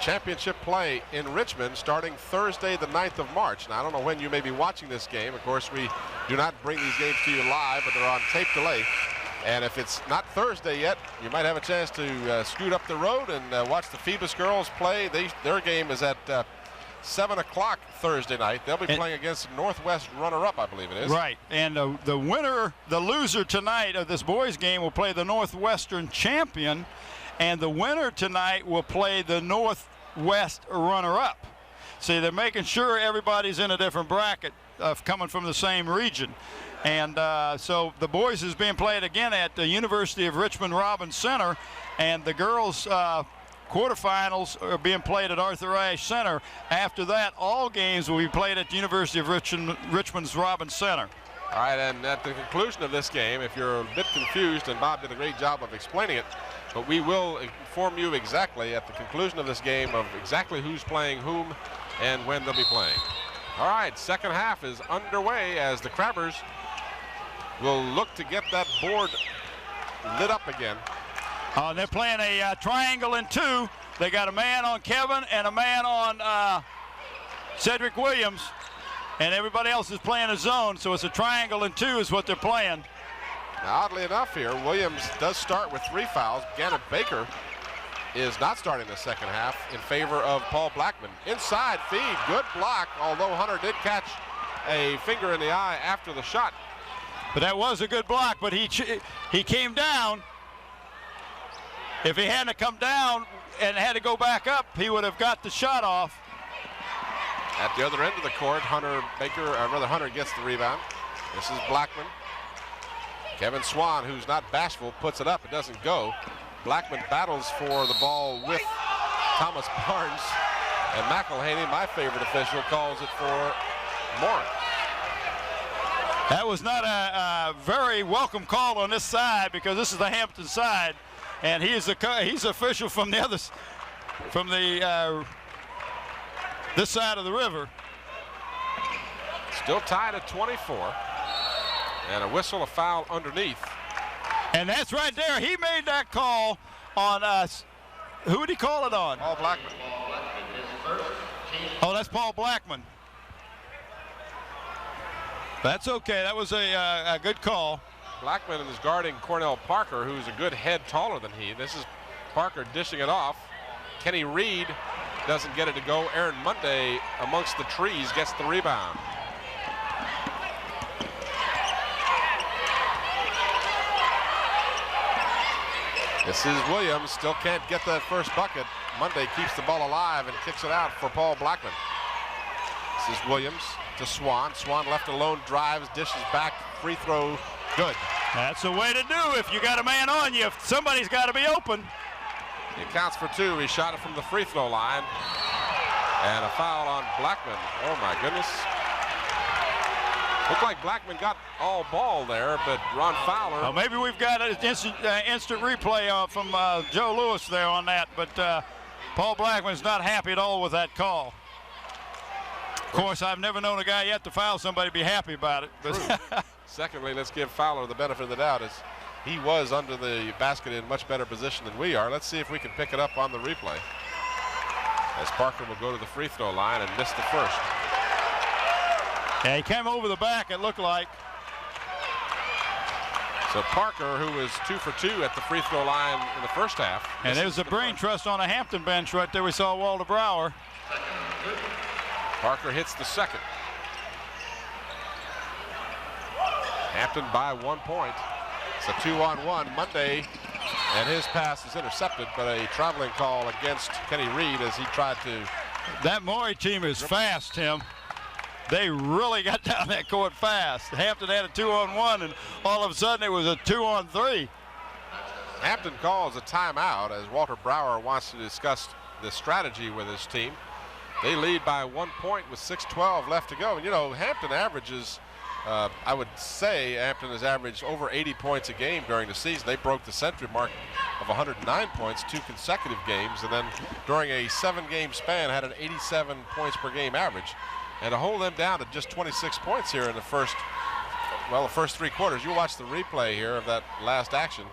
championship play in Richmond starting Thursday, the 9th of March. Now, I don't know when you may be watching this game. Of course, we do not bring these games to you live, but they're on tape delay. And if it's not Thursday yet, you might have a chance to scoot up the road and watch the Phoebus girls play. Their game is at 7 o'clock Thursday night. They'll be playing against Northwest runner-up, I believe it is. Right. And the loser tonight of this boys game will play the Northwestern champion, and the winner tonight will play the Northwest runner-up. See, they're making sure everybody's in a different bracket coming from the same region. And so the boys is being played again at the University of Richmond Robins Center, and the girls quarterfinals are being played at Arthur Ashe Center. After that, all games will be played at the University of Richmond's Robins Center. All right, and at the conclusion of this game, if you're a bit confused, and Bob did a great job of explaining it, but we will inform you exactly at the conclusion of this game of exactly who's playing whom and when they'll be playing. All right, second half is underway as the Crabbers will look to get that board lit up again. They're playing a triangle in two. They got a man on Kevin and a man on Cedric Williams, and everybody else is playing a zone, so it's a triangle in two is what they're playing. Now, oddly enough here, Williams does start with 3 fouls. Gannon Baker is not starting the second half in favor of Paul Blackman. Inside feed, good block, although Hunter did catch a finger in the eye after the shot. But that was a good block, but he came down. If he hadn't come down and had to go back up, he would have got the shot off. At the other end of the court, Hunter gets the rebound. This is Blackman. Kevin Swan, who's not bashful, puts it up. It doesn't go. Blackman battles for the ball with Thomas Barnes. And McElhaney, my favorite official, calls it for Maury. That was not a very welcome call on this side, because this is the Hampton side. And he's official from the other, from the this side of the river. Still tied at 24, and a whistle, a foul underneath. And that's right there. He made that call on us. Who did he call it on? Paul Blackman. Oh, that's Paul Blackman. That's okay. That was a good call. Blackman is guarding Cornell Parker, who's a good head taller than he. This is Parker dishing it off. Kenny Reed doesn't get it to go. Aaron Monday amongst the trees gets the rebound. This is Williams, still can't get that first bucket. Monday keeps the ball alive and kicks it out for Paul Blackman. This is Williams to Swan. Swan left alone, drives, dishes back, free throw. Good. That's the way to do if you got a man on you. Somebody's got to be open. He counts for 2. He shot it from the free throw line. And a foul on Blackman. Oh, my goodness. Looked like Blackman got all ball there, but Ron Fowler. Well, maybe we've got an instant replay from Joe Lewis there on that, but Paul Blackman's not happy at all with that call. Of course, I've never known a guy yet to foul somebody be happy about it. But Secondly, let's give Fowler the benefit of the doubt, as he was under the basket in much better position than we are. Let's see if we can pick it up on the replay, as Parker will go to the free throw line and miss the first. Yeah, he came over the back, it looked like. So Parker, who was 2 for 2 at the free throw line in the first half. And there's a brain trust on a Hampton bench right there. We saw Walter Brower. Parker hits the second. Hampton by 1 point. It's a 2-on-1. Monday, and his pass is intercepted, but a traveling call against Kenny Reed as he tried to. That Maury team is fast, Tim. They really got down that court fast. Hampton had a 2-on-1, and all of a sudden it was a 2-on-3. Hampton calls a timeout as Walter Brower wants to discuss the strategy with his team. They lead by 1 point with 6:12 left to go. And, you know, Hampton averages, I would say Hampton has averaged over 80 points a game during the season. They broke the century mark of 109 points 2 consecutive games, and then during a 7-game span had an 87 points per game average. And to hold them down to just 26 points here in the first 3 quarters. You'll watch the replay here of that last action.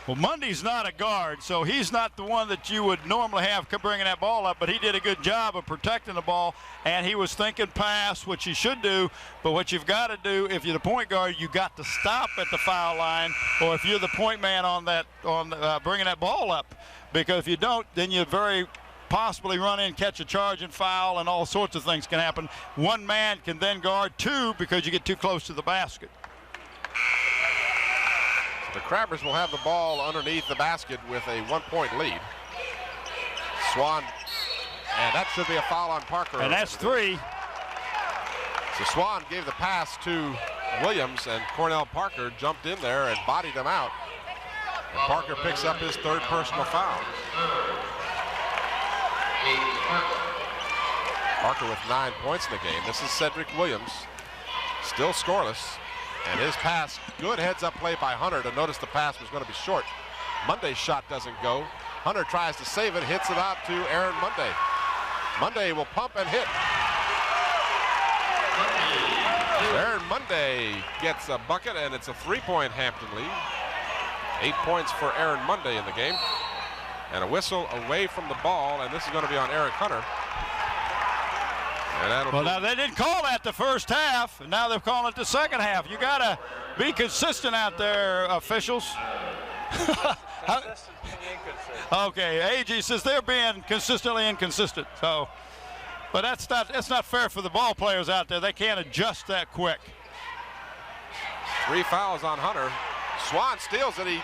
Well, Mundy's not a guard, so he's not the one that you would normally have bringing that ball up, but he did a good job of protecting the ball, and he was thinking pass, which he should do. But what you've got to do, if you're the point guard, you got to stop at the foul line, or if you're the point man on that, bringing that ball up, because if you don't, then you very possibly run in, catch a charge and foul, and all sorts of things can happen. One man can then guard 2 because you get too close to the basket. The Crabbers will have the ball underneath the basket with a 1-point lead. Swan And that should be a foul on Parker. And that's 3. So Swan gave the pass to Williams, and Cornell Parker jumped in there and bodied him out. And Parker picks up his 3rd personal foul. Parker with 9 points in the game. This is Cedric Williams, still scoreless. And his pass, good heads-up play by Hunter to notice the pass was going to be short. Monday's shot doesn't go. Hunter tries to save it, hits it out to Aaron Monday. Monday will pump and hit. Aaron Monday gets a bucket, and it's a 3-point Hampton lead. 8 points for Aaron Monday in the game. And a whistle away from the ball, and this is going to be on Eric Hunter. And well, now they didn't call that the first half, and now they're calling it the second half. You got to be consistent out there, officials. Okay, AG says they're being consistently inconsistent. So, but that's not fair for the ball players out there. They can't adjust that quick. 3 fouls on Hunter. Swan steals it. He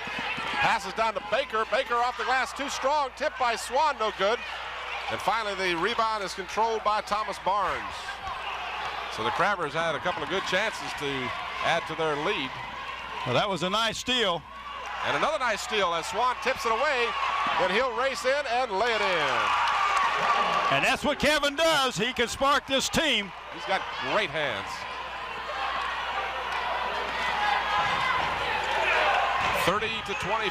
passes down to Baker. Baker off the glass, too strong. Tipped by Swan, no good. And finally, the rebound is controlled by Thomas Barnes. So the Crabbers had a couple of good chances to add to their lead. Well, that was a nice steal. And another nice steal as Swan tips it away. Then he'll race in and lay it in. And that's what Kevin does. He can spark this team. He's got great hands. 30-25.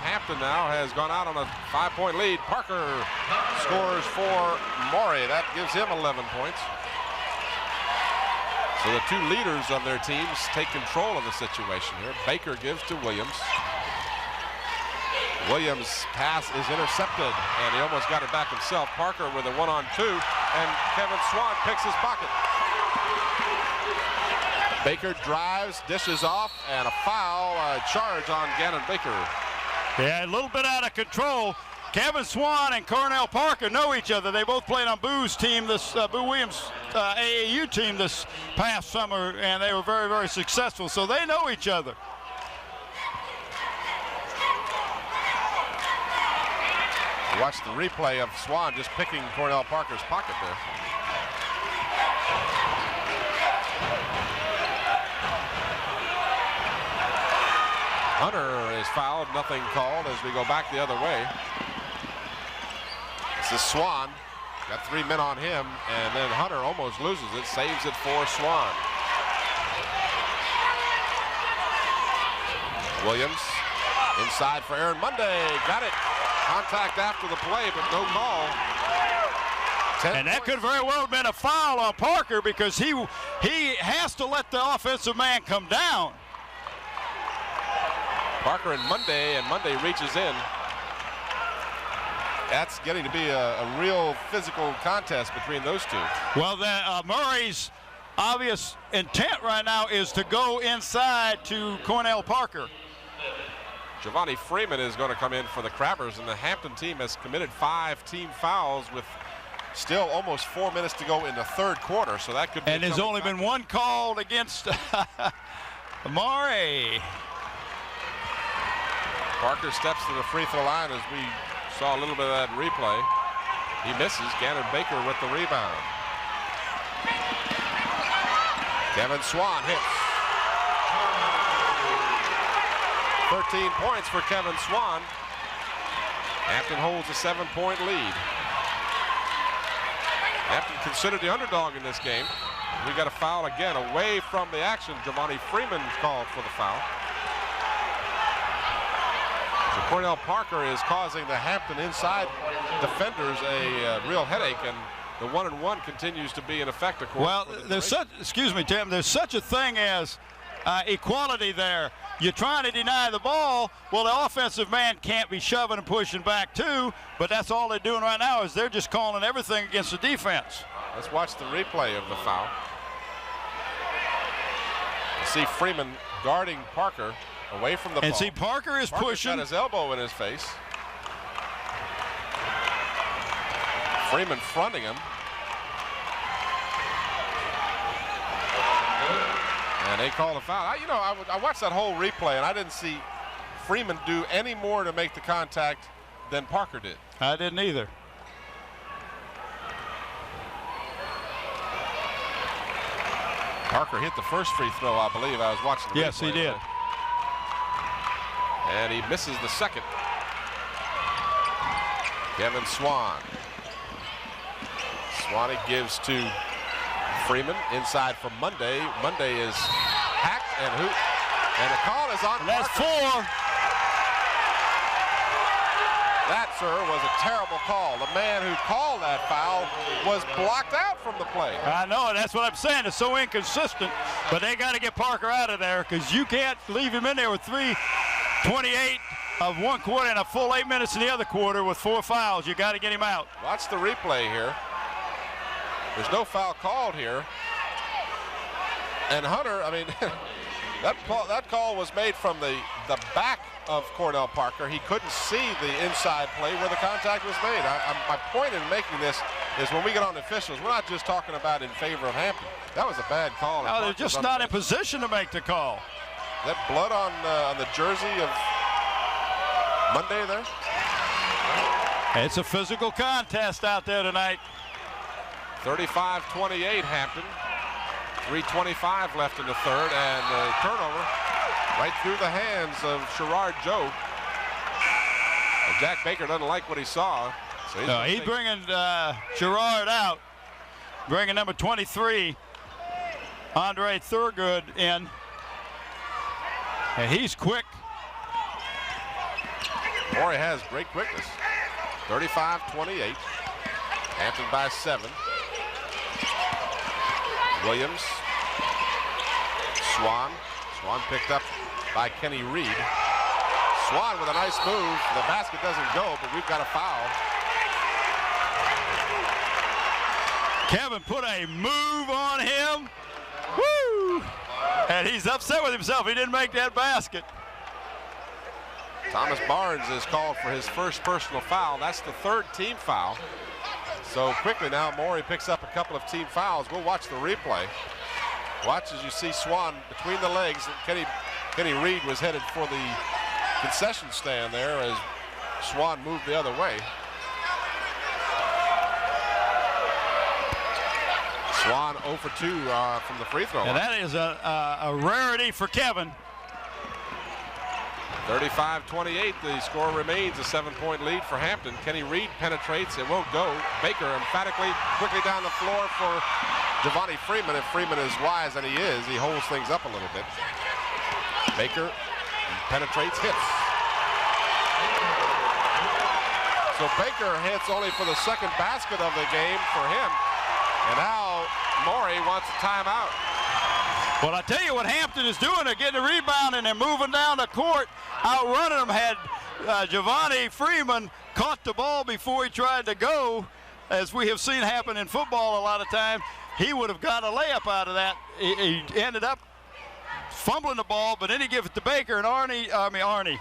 Hampton now has gone out on a 5-point lead. Parker scores for Maury. That gives him 11 points. So the 2 leaders of their teams take control of the situation here. Baker gives to Williams. Williams' pass is intercepted, and he almost got it back himself. Parker with a 1-on-2, and Kevin Swan picks his pocket. Baker drives, dishes off, and a foul charge on Gannon Baker. Yeah, a little bit out of control. Kevin Swan and Cornell Parker know each other. They both played on Boo's team, Boo Williams' AAU team this past summer, and they were very, very successful. So they know each other. Watch the replay of Swan just picking Cornell Parker's pocket there. Hunter is fouled, nothing called as we go back the other way. This is Swan, got 3 men on him, and then Hunter almost loses it, saves it for Swan. Williams inside for Aaron Monday, got it. Contact after the play, but no call. And that could very well have been a foul on Parker because he has to let the offensive man come down. Parker and Monday reaches in. That's getting to be a real physical contest between those 2. Well, Murray's obvious intent right now is to go inside to Cornell Parker. Giovanni Freeman is going to come in for the Crabbers, and the Hampton team has committed 5 team fouls with still almost 4 minutes to go in the 3rd quarter, so that could be. And there's only been 1 called against Maury. Parker steps to the free throw line as we saw a little bit of that replay. He misses. Gannon Baker with the rebound. Kevin Swan hits. 13 points for Kevin Swan. Hampton holds a 7-point lead. Hampton considered the underdog in this game. We got a foul again away from the action. Giovanni Freeman called for the foul. So Cornell Parker is causing the Hampton inside defenders a real headache, and the 1-and-1 continues to be in effect. Well, there's such, excuse me, Tim, there's such a thing as equality there. You're trying to deny the ball. Well, the offensive man can't be shoving and pushing back too, but that's all they're doing right now is they're just calling everything against the defense. Let's watch the replay of the foul. You see Freeman guarding Parker away from the ball. And see, Parker is pushing. Got his elbow in his face. Freeman fronting him. And they call a foul. I watched that whole replay, and I didn't see Freeman do any more to make the contact than Parker did. I didn't either. Parker hit the first free throw, I believe. I was watching the Yes, he replay. did. And he misses the second. Kevin Swan. Swanee gives to Freeman inside for Monday. Monday is hacked and the call is on. And that's Parker. 4. That, sir, was a terrible call. The man who called that foul was blocked out from the play. I know, and that's what I'm saying. It's so inconsistent, but they got to get Parker out of there because you can't leave him in there with 3:28 of one quarter and a full 8 minutes in the other quarter with 4 fouls. You got to get him out. Watch the replay here. There's no foul called here. And Hunter, I mean, that call was made from the back of Cornell Parker. He couldn't see the inside play where the contact was made. My point in making this is when we get on officials, we're not just talking about in favor of Hampton. That was a bad call. No, they're just not in position to make the call. That blood on the jersey of Monday there? It's a physical contest out there tonight. 35-28 Hampton. 3:25 left in the third, and the turnover right through the hands of Sherrard Joe. And Jack Baker doesn't like what he saw. So he's bringing Sherrard out, bringing number 23, Andre Thurgood, in. And he's quick. Maury has great quickness. 35-28. Hampton by 7. Williams. Swan picked up by Kenny Reed. Swan with a nice move. The basket doesn't go, but we've got a foul. Kevin put a move on him. Woo! And he's upset with himself. He didn't make that basket. Thomas Barnes is called for his first personal foul. That's the third team foul. So quickly now, Maury picks up a couple of team fouls. We'll watch the replay. Watch as you see Swan between the legs. Kenny Reed was headed for the concession stand there as Swan moved the other way. Swan 0 for 2 from the free throw line. And that is a rarity for Kevin. 35-28, the score remains a 7-point lead for Hampton. Kenny Reed penetrates, it won't go. Baker emphatically quickly down the floor for Giovanni Freeman. If Freeman is wise, and he is, he holds things up a little bit. Baker penetrates, hits. So Baker hits only for the second basket of the game for him. And now Maury wants a timeout. Well, I tell you what Hampton is doing. They're getting a rebound and they're moving down the court, outrunning them. Had Giovanni Freeman caught the ball before he tried to go, as we have seen happen in football a lot of times, he would have got a layup out of that. He ended up fumbling the ball, but then he gives it to Baker, and Arnie.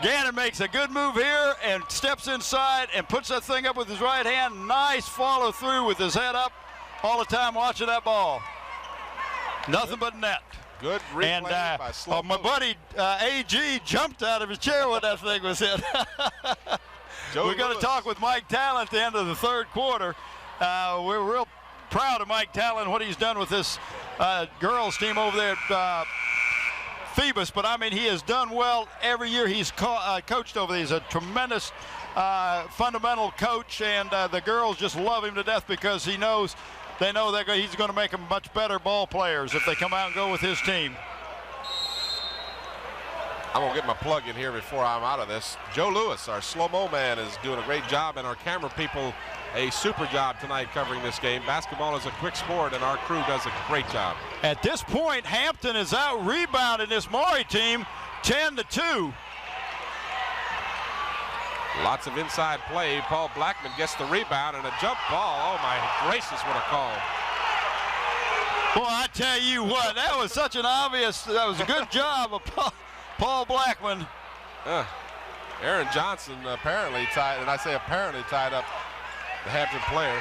Gannon makes a good move here and steps inside and puts that thing up with his right hand. Nice follow through with his head up all the time watching that ball. Nothing but net. Good replay and by Slow my buddy AG jumped out of his chair when that thing was hit. We're going to talk with Mike Talon at the end of the third quarter. We're real proud of Mike Talon, what he's done with this girls team over there at Phoebus. But I mean, he has done well every year he's coached over there. He's a tremendous fundamental coach, and the girls just love him to death because they know that he's going to make them much better ball players if they come out and go with his team. I'm going to get my plug in here before I'm out of this. Joe Lewis, our slow-mo man, is doing a great job, and our camera people a super job tonight covering this game. Basketball is a quick sport, and our crew does a great job. At this point, Hampton is out rebounding this Maury team 10-2. Lots of inside play. Paul Blackman gets the rebound and a jump ball. Oh my gracious, what a call. Boy, I tell you what, that was such an obvious, that was a good job of Paul Blackman. Aaron Johnson apparently tied, and I say apparently tied up the Hampton player.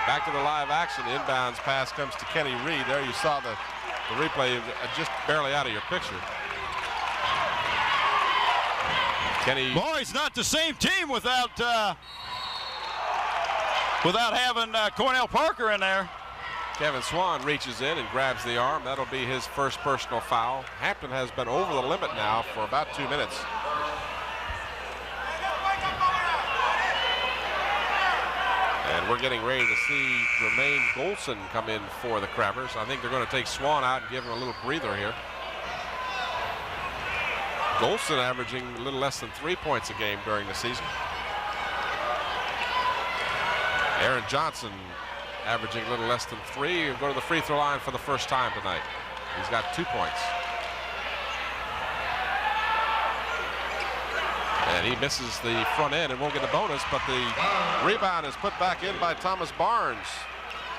Back to the live action. The inbounds pass comes to Kenny Reed. There you saw the replay just barely out of your picture. Kenny. Maury's not the same team without having Cornell Parker in there. Kevin Swan reaches in and grabs the arm. That'll be his first personal foul. Hampton has been over the limit now for about 2 minutes. And we're getting ready to see Jermaine Golson come in for the Crabbers. I think they're going to take Swan out and give him a little breather here. Golson averaging a little less than 3 points a game during the season. Aaron Johnson averaging a little less than 3. He'll go to the free throw line for the first time tonight. He's got 2 points. And he misses the front end and won't get a bonus, but the rebound is put back in by Thomas Barnes.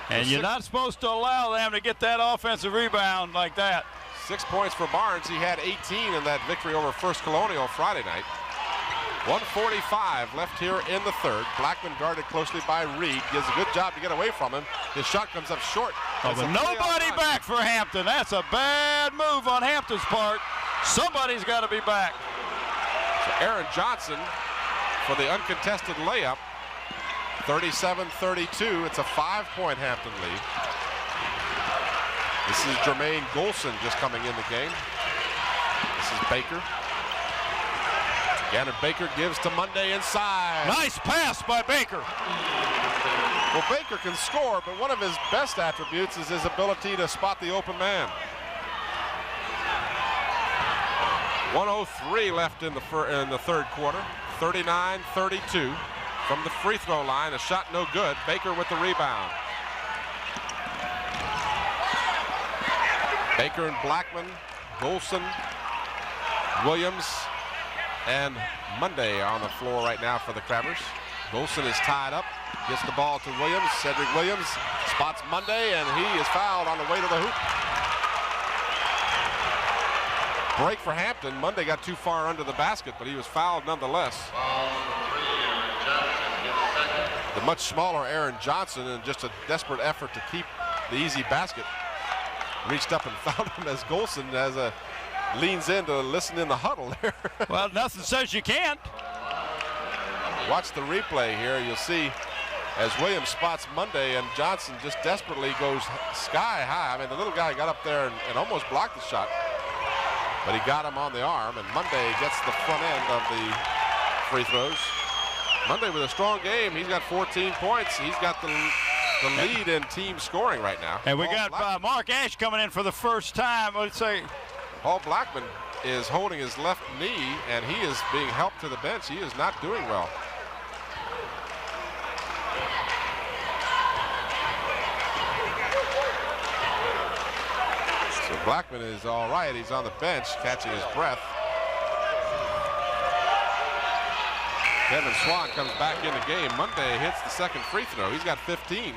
And you're not supposed to allow them to get that offensive rebound like that. 6 points for Barnes. He had 18 in that victory over First Colonial Friday night. 1:45 left here in the third. Blackman guarded closely by Reed. Does a good job to get away from him. His shot comes up short. Oh, but nobody back for Hampton. That's a bad move on Hampton's part. Somebody's got to be back. So Aaron Johnson for the uncontested layup. 37-32. It's a 5-point Hampton lead. This is Jermaine Golson just coming in the game. This is Baker. Gannon Baker gives to Monday inside. Nice pass by Baker. Well, Baker can score, but one of his best attributes is his ability to spot the open man. 1:03 left in the third quarter. 39-32 from the free throw line. A shot no good. Baker with the rebound. Baker and Blackman, Golson, Williams, and Monday on the floor right now for the Crabbers. Golson is tied up, gets the ball to Williams. Cedric Williams spots Monday, and he is fouled on the way to the hoop. Break for Hampton. Monday got too far under the basket, but he was fouled nonetheless. The much smaller Aaron Johnson, in just a desperate effort to keep the easy basket, reached up and fouled him as Golson leans in to listen in the huddle there. Well, nothing says you can't. Watch the replay here. You'll see as Williams spots Monday, and Johnson just desperately goes sky high. I mean, the little guy got up there and almost blocked the shot, but he got him on the arm, and Monday gets the front end of the free throws. Monday with a strong game. He's got 14 points. He's got the lead in team scoring right now. And we got Mark Ash coming in for the first time. Let's say Paul Blackman is holding his left knee, and he is being helped to the bench. He is not doing well. So Blackman is all right. He's on the bench catching his breath. Kevin Swan comes back in the game. Monday hits the second free throw. He's got 15.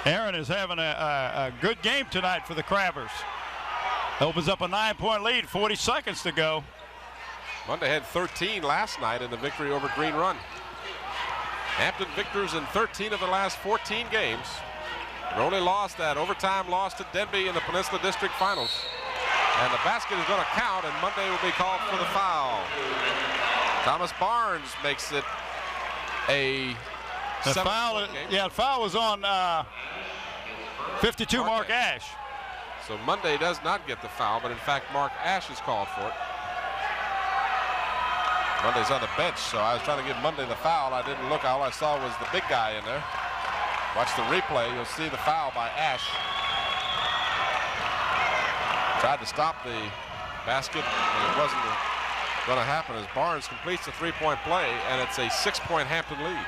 Aaron is having a good game tonight for the Crabbers. Opens up a 9-point lead, 40 seconds to go. Monday had 13 last night in the victory over Green Run. Hampton victors in 13 of the last 14 games. Their only loss, that overtime loss to Denby in the Peninsula District Finals. And the basket is going to count, and Monday will be called for the foul. Thomas Barnes makes it a foul. Yeah, the foul was on 52 Mark Ash. So Monday does not get the foul, but in fact Mark Ash is called for it. Monday's on the bench, so I was trying to give Monday the foul. I didn't look. All I saw was the big guy in there. Watch the replay. You'll see the foul by Ash. Tried to stop the basket, and it wasn't going to happen as Barnes completes the three-point play, and it's a 6-point Hampton lead.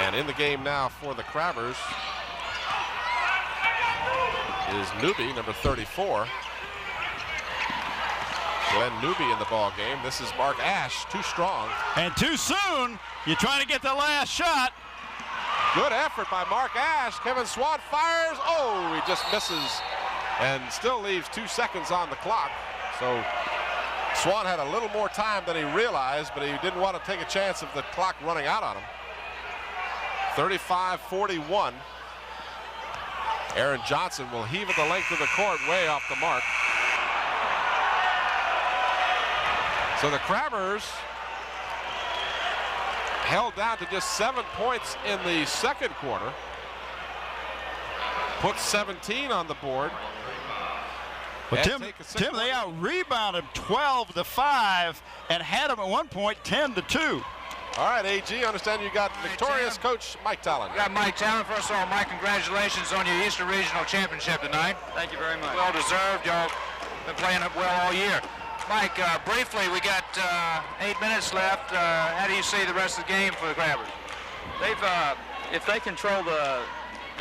And in the game now for the Crabbers is Newby, number 34. Glenn Newby in the ball game. This is Mark Ash, too strong. And too soon. You're trying to get the last shot. Good effort by Mark Ash. Kevin Swan fires. Oh, he just misses and still leaves 2 seconds on the clock. So Swan had a little more time than he realized, but he didn't want to take a chance of the clock running out on him. 35-41. Aaron Johnson will heave it the length of the court, way off the mark. So the Crabbers held down to just 7 points in the second quarter. Put 17 on the board. But Tim, they out-rebounded 12-5 and had them at one point 10-2. All right, AG, understand you got victorious coach Mike Talon. We got Mike Talon. First of all, Mike, congratulations on your Eastern Regional Championship tonight. Thank you very much. Well deserved. Y'all been playing up well all year. Mike, briefly, we got 8 minutes left. How do you see the rest of the game for the Crabbers? They've, if they control the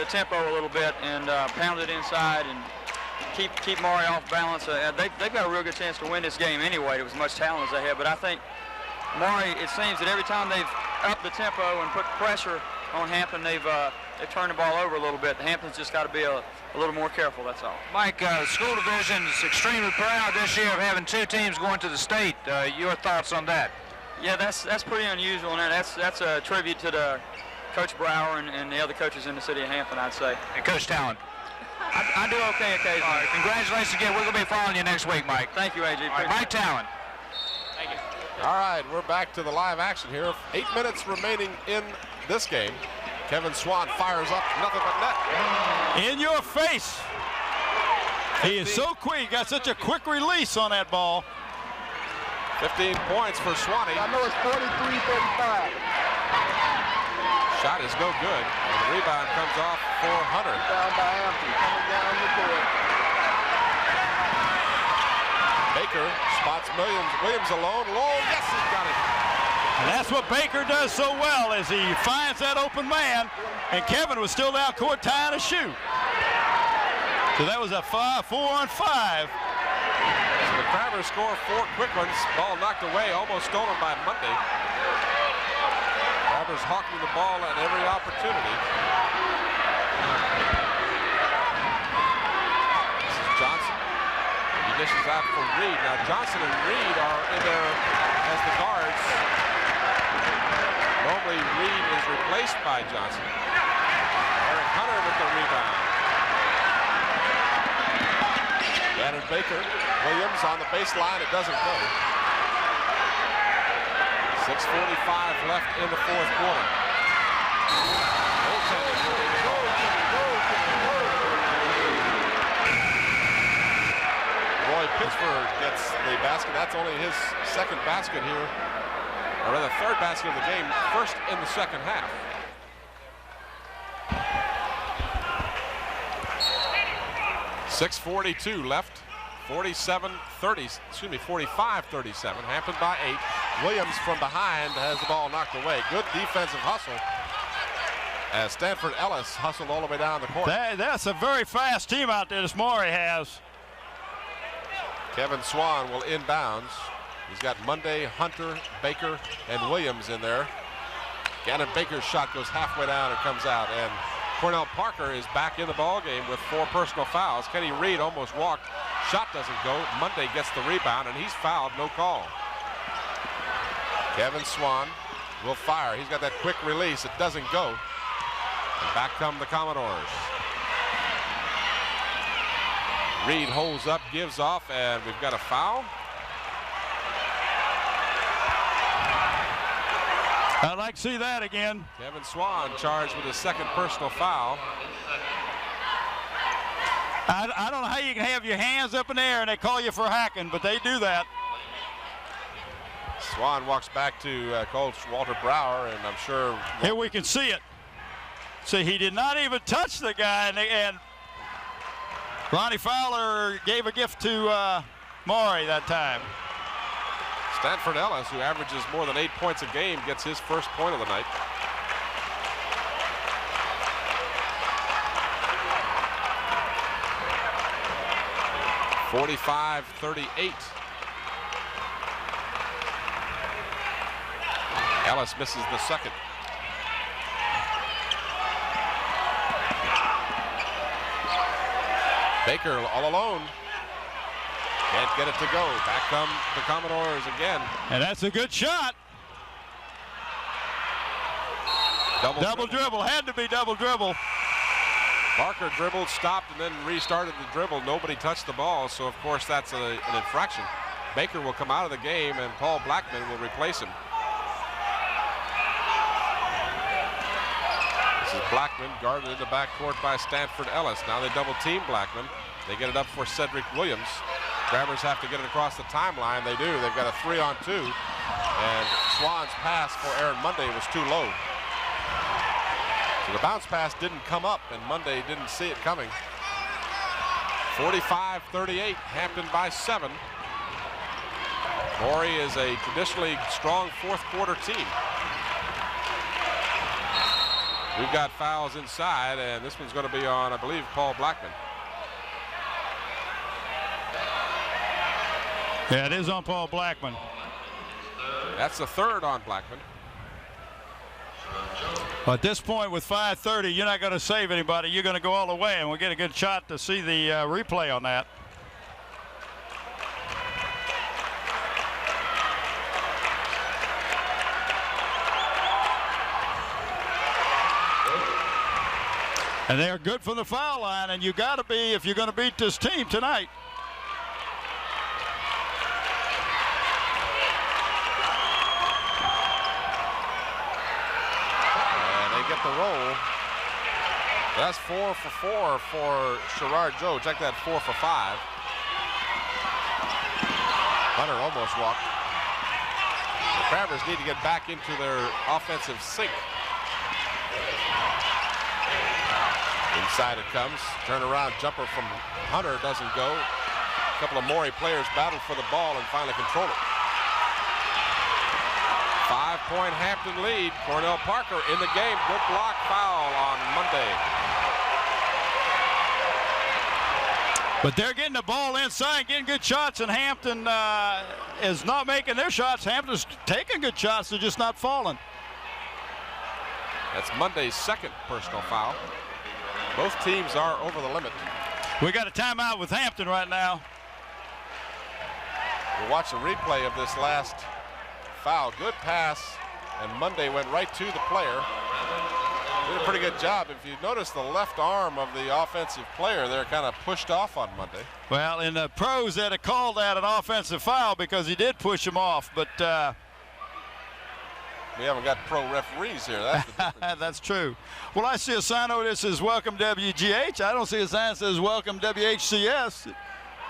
tempo a little bit and pound it inside and keep Maury off balance, they've got a real good chance to win this game anyway, with as much talent as they have. But I think Maury, it seems that every time they've upped the tempo and put pressure on Hampton, they've turned the ball over a little bit. Hampton's just got to be a little more careful, that's all. Mike, the school division is extremely proud this year of having 2 teams going to the state. Your thoughts on that? Yeah, that's pretty unusual, and that's a tribute to Coach Brower and the other coaches in the city of Hampton, I'd say. And Coach Talon. I do okay occasionally. All right, congratulations again. We're going to be following you next week, Mike. Thank you, AG. All right, Mike Talon. Thank you. All right, we're back to the live action here. 8 minutes remaining in this game. Kevin Swan fires up, nothing but net. In your face. He is so quick. He got such a quick release on that ball. 15 points for Swanee. I know it's 43-35. Shot is no good. And the rebound comes off for Hunter. Down by Hampton, coming down the court. Baker spots Williams alone. Yes, he's got it. And that's what Baker does so well, is he finds that open man, and Kevin was still down court tying a shoe. So that was a 4-on-5. So the Crabbers score 4 quick ones. Ball knocked away, almost stolen by Monday. Crabbers hawking the ball at every opportunity. This is Johnson. He dishes out for Reed. Now Johnson and Reed are in there as the guards. Normally Reed is replaced by Johnson. Eric Hunter with the rebound. Gannon Baker, Williams on the baseline, it doesn't go. 6:45 left in the fourth quarter. Roy Pittsburgh gets the basket. That's only his second basket here, or rather third basket of the game, first in the second half. .6:42 left. 45-37. Hampton by 8. Williams from behind has the ball knocked away. Good defensive hustle as Stanford Ellis hustled all the way down the court. That's a very fast team out there this Maury has. Kevin Swan will inbounds. He's got Monday, Hunter, Baker, and Williams in there. Gannon Baker's shot goes halfway down and comes out, and Cornell Parker is back in the ball game with 4 personal fouls. Kenny Reed almost walked. Shot doesn't go. Monday gets the rebound, and he's fouled. No call. Kevin Swan will fire. He's got that quick release. It doesn't go. And back come the Commodores. Reed holds up, gives off, and we've got a foul. I'd like to see that again. Kevin Swan charged with his second personal foul. I don't know how you can have your hands up in the air and they call you for hacking, but they do that. Swan walks back to Coach Walter Brower, and I'm sure... Here we can see it. See, he did not even touch the guy, and Ronnie Fowler gave a gift to Maury that time. Stanford Ellis, who averages more than 8 points a game, gets his first point of the night. .45-38. Ellis misses the second. Baker all alone. Can't get it to go. Back come the Commodores again. And that's a good shot. Double dribble. Had to be double dribble. Parker dribbled, stopped, and then restarted the dribble. Nobody touched the ball, so of course that's an infraction. Baker will come out of the game, and Paul Blackman will replace him. Blackman guarded in the backcourt by Stanford Ellis. Now they double team Blackman. They get it up for Cedric Williams. Grabbers have to get it across the timeline. They do. They've got a 3-on-2. And Swan's pass for Aaron Monday was too low. So the bounce pass didn't come up, and Monday didn't see it coming. 45-38, Hampton by 7. Maury is a traditionally strong fourth quarter team. We've got fouls inside, and this one's going to be on, I believe, Paul Blackman. Yeah, it is on Paul Blackman. That's the third on Blackman. Well, at this point with 5:30, you're not going to save anybody. You're going to go all the way, and we'll get a good shot to see the replay on that. And they are good from the foul line, and you got to be if you're going to beat this team tonight. Get the roll. That's 4 for 4 for Sherrard Joe. Check that, 4 for 5. Hunter almost walked. The Crabbers need to get back into their offensive sync. Inside it comes. Turnaround jumper from Hunter doesn't go. A couple of Maury players battled for the ball and finally control it. 5-point Hampton lead. Cornell Parker in the game. Good block foul on Monday. But they're getting the ball inside, getting good shots, and Hampton is not making their shots. Hampton's taking good shots, they're just not falling. That's Monday's second personal foul. Both teams are over the limit. We got a timeout with Hampton right now. We'll watch a replay of this last foul. Good pass, and Monday went right to the player. Did a pretty good job. If you notice the left arm of the offensive player, they're kind of pushed off on Monday. Well, in the pros, they'd have called that an offensive foul because he did push him off, but we haven't got pro referees here. That's the difference. That's true. Well, I see a sign over that says welcome WGH. I don't see a sign that says welcome WHCS.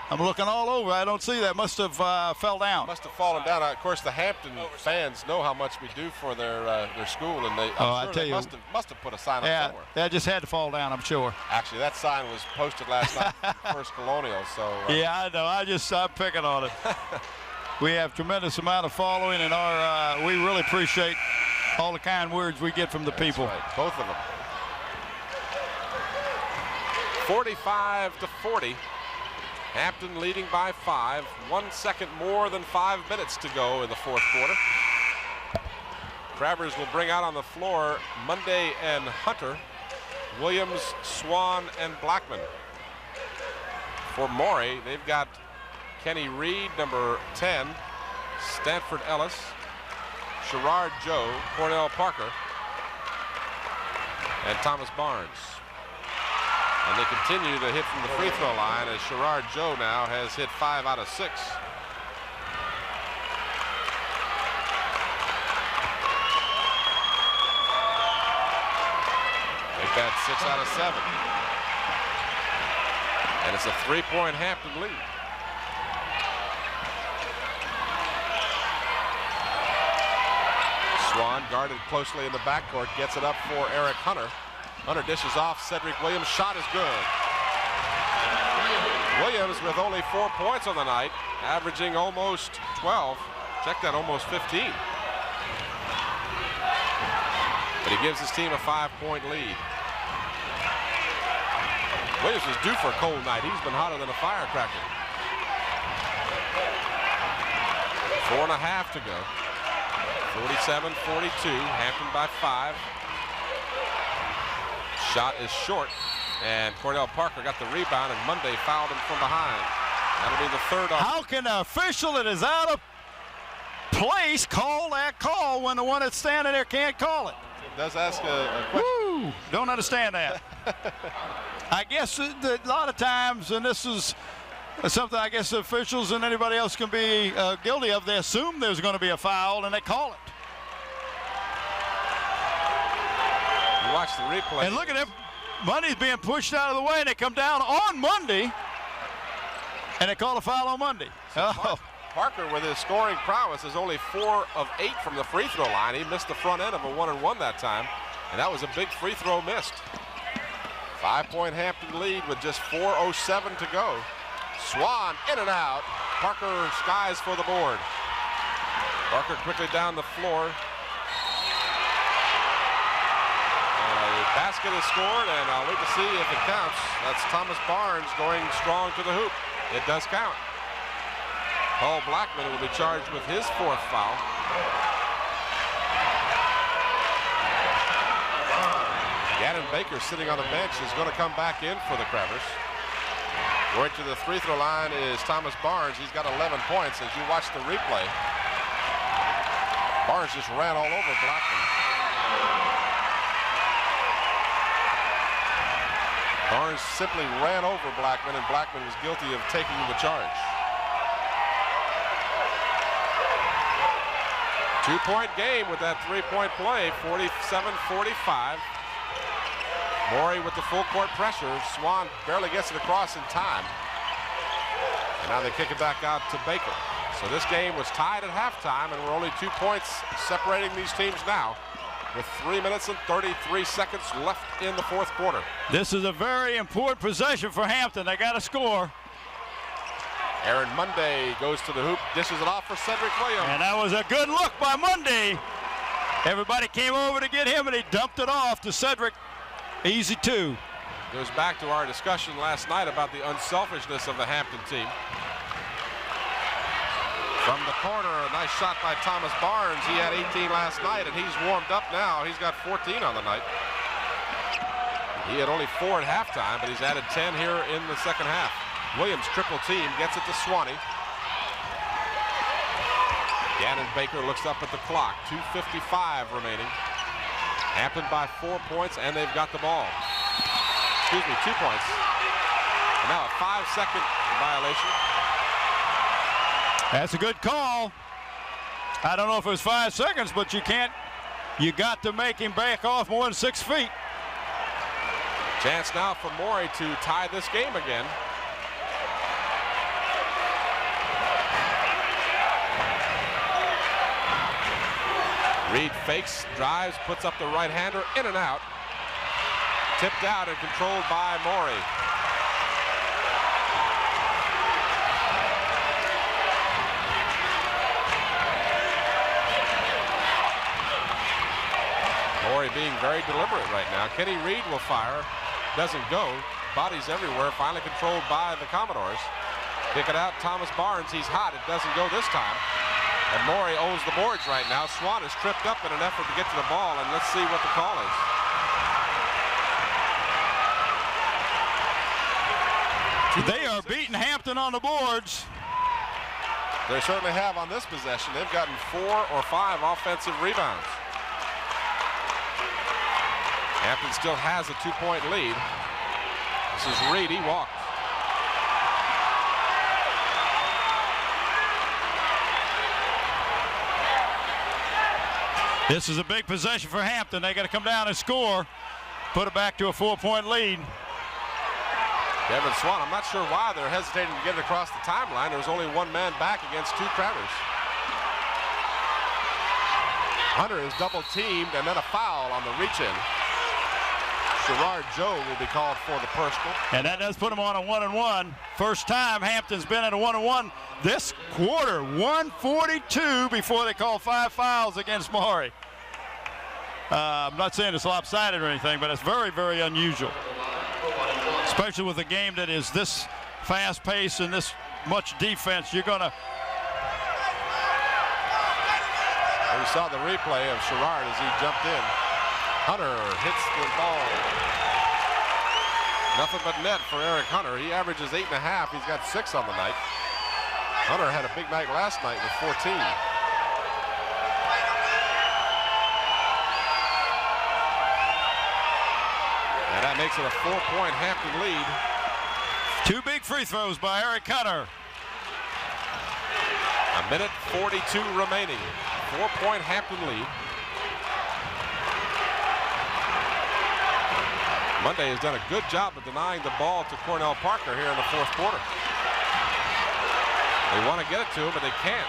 I'm looking all over. I don't see that. Must have fell down. Must have fallen down. Of course, the Hampton fans know how much we do for their school, and they, I'm sure they must have put a sign up somewhere. That just had to fall down, I'm sure. Actually, that sign was posted last night from First Colonial. So yeah, I know. I'm picking on it. We have tremendous amount of following, and we really appreciate all the kind words we get from the people. Right. Both of them. 45-40. Hampton leading by 5. 1 second more than 5 minutes to go in the fourth quarter. Crabbers will bring out on the floor Monday and Hunter, Williams, Swan, and Blackman. For Maury, they've got Kenny Reed, number 10, Stanford Ellis, Sherrard Joe, Cornell Parker, and Thomas Barnes. And they continue to hit from the free throw line as Sherrard Joe now has hit 5 out of 6. Make that 6 out of 7. And it's a 3-point Hampton lead. Swan guarded closely in the backcourt, gets it up for Eric Hunter. Hunter dishes off. Cedric Williams' shot is good. Williams with only 4 points on the night, averaging almost 12. Check that, almost 15. But he gives his team a 5-point lead. Williams is due for a cold night. He's been hotter than a firecracker. 4.5 to go. 47-42, Hampton by 5. Shot is short, and Cornell Parker got the rebound, and Monday fouled him from behind. That'll be the third on. How can an official that is out of place call that call when the one that's standing there can't call it? It does ask a question. Woo! Don't understand that. I guess a lot of times, and this is something I guess the officials and anybody else can be guilty of, they assume there's going to be a foul and they call it. You watch the replay. And look at them. Monday's being pushed out of the way, and they come down on Monday, and they call a foul on Monday. Parker, with his scoring prowess, is only 4 of 8 from the free throw line. He missed the front end of a 1-and-1 that time, and that was a big free throw missed. 5-point Hampton lead with just 4:07 to go. Swan in and out. Parker skies for the board. Parker quickly down the floor. And a basket is scored, and I'll wait to see if it counts. That's Thomas Barnes going strong to the hoop. It does count. Paul Blackman will be charged with his 4th foul. Gannon Baker, sitting on the bench, is going to come back in for the Crabbers. Going to the free throw line is Thomas Barnes. He's got 11 points. As you watch the replay, Barnes just ran all over Blackman. Barnes simply ran over Blackman, and Blackman was guilty of taking the charge. 2-point game with that 3-point play, 47-45. Maury with the full court pressure. Swan barely gets it across in time. And now they kick it back out to Baker. So this game was tied at halftime, and we're only 2 points separating these teams now, with 3 minutes and 33 seconds left in the 4th quarter. This is a very important possession for Hampton. They got to score. Aaron Monday goes to the hoop, dishes it off for Cedric Williams. And that was a good look by Monday. Everybody came over to get him, and he dumped it off to Cedric. Easy 2. Goes back to our discussion last night about the unselfishness of the Hampton team. From the corner, a nice shot by Thomas Barnes. He had 18 last night, and he's warmed up now. He's got 14 on the night. He had only 4 at halftime, but he's added 10 here in the second half. Williams triple team, gets it to Swanee. Gannon Baker looks up at the clock. 2:55 remaining. Hampton by 4 points, and they've got the ball. Excuse me, 2 points. And now a 5-second violation. That's a good call. I don't know if it was 5 seconds, but you got to make him back off more than 6 feet. Chance now for Maury to tie this game again. Reed fakes, drives, puts up the right-hander, in and out. Tipped out and controlled by Maury. Maury being very deliberate right now. Kenny Reed will fire. Doesn't go. Bodies everywhere. Finally controlled by the Commodores. Kick it out. Thomas Barnes. He's hot. It doesn't go this time. And Maury owns the boards right now. Swan is tripped up in an effort to get to the ball, and let's see what the call is. They are beating Hampton on the boards. They certainly have on this possession. They've gotten 4 or 5 offensive rebounds. Hampton still has a 2-point lead. This is Reed. He walked. This is a big possession for Hampton. They got to come down and score, put it back to a 4-point lead. Kevin Swan, I'm not sure why they're hesitating to get it across the timeline. There was only 1 man back against 2 Crabbers. Hunter is double teamed, and then a foul on the reach-in. Gerard Joe will be called for the personal. And that does put him on a 1-and-1. First time Hampton's been at a 1-and-1 this quarter. 1:42 before they call 5 fouls against Maury. I'm not saying it's lopsided or anything, but it's very, very unusual. Especially with a game that is this fast-paced and this much defense. You're going to... We saw the replay of Gerard as he jumped in. Hunter hits the ball. Nothing but net for Eric Hunter. He averages 8.5. He's got 6 on the night. Hunter had a big night last night with 14. And that makes it a 4-point Hampton lead. 2 big free throws by Eric Hunter. A minute 42 remaining. 4-point Hampton lead. Monday has done a good job of denying the ball to Cornell Parker here in the fourth quarter. They want to get it to him, but they can't.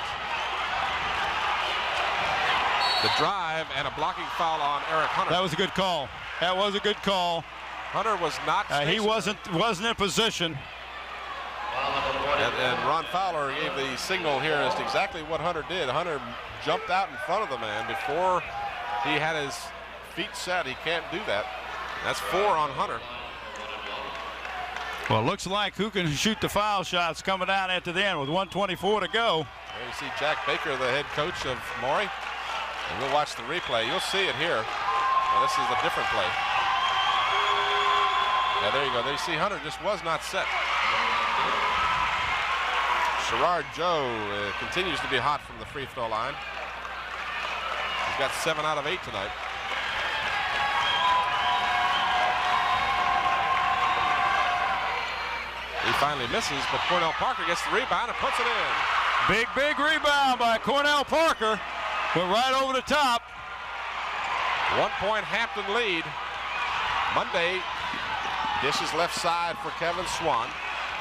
The drive and a blocking foul on Eric Hunter. That was a good call. That was a good call. Hunter was not. He wasn't in position. And Ron Fowler gave the signal here as to exactly what Hunter did. Hunter jumped out in front of the man before he had his feet set. He can't do that. That's 4 on Hunter. Well, it looks like who can shoot the foul shots coming down at the end with 1:24 to go. There you see Jack Baker, the head coach of Maury. And we'll watch the replay. You'll see it here. Now, this is a different play. Now, there you go. There you see Hunter just was not set. Sherrard Joe continues to be hot from the free throw line. He's got 7 out of 8 tonight. He finally misses, but Cornell Parker gets the rebound and puts it in. Big rebound by Cornell Parker. Went right over the top. 1 point Hampton lead. Monday dishes left side for Kevin Swan.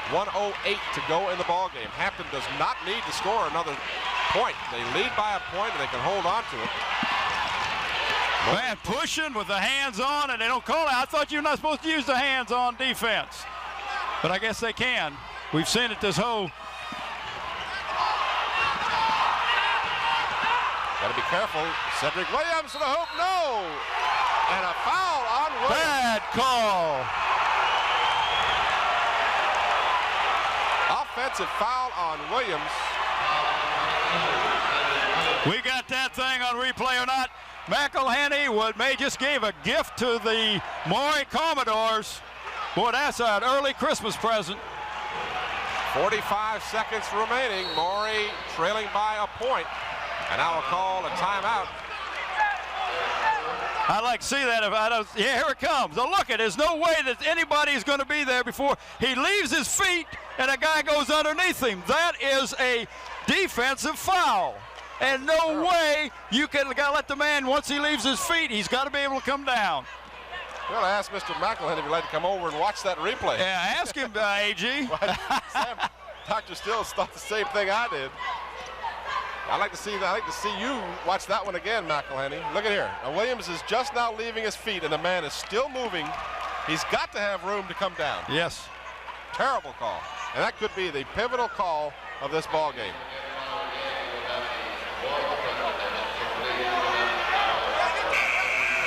1:08 to go in the ball game. Hampton does not need to score another point. They lead by a point and they can hold on to it. Man, pushing with the hands on, and they don't call it. I thought you were not supposed to use the hands on defense, but I guess they can. We've seen it this whole. Got to be careful. Cedric Williams to the hoop. No. And a foul on Williams. Bad call. Offensive foul on Williams. We got that thing on replay or not. McElhenney may just gave a gift to the Maury Commodores. Boy, that's an early Christmas present. 45 seconds remaining. Maury trailing by a point. And now we'll call a timeout. I'd like to see that. If I don't, yeah, here it comes. Oh, look, there's no way that anybody's going to be there before he leaves his feet and a guy goes underneath him. That is a defensive foul. And no way you can let the man, once he leaves his feet, he's got to be able to come down. Well, I asked Mr. McElhenney if he'd like to come over and watch that replay. Yeah, ask him, AG. Dr. Stills thought the same thing I did. I'd like to see you watch that one again, McElhenney. Look at here. Now, Williams is just now leaving his feet, and the man is still moving. He's got to have room to come down. Yes. Terrible call. And that could be the pivotal call of this ball game.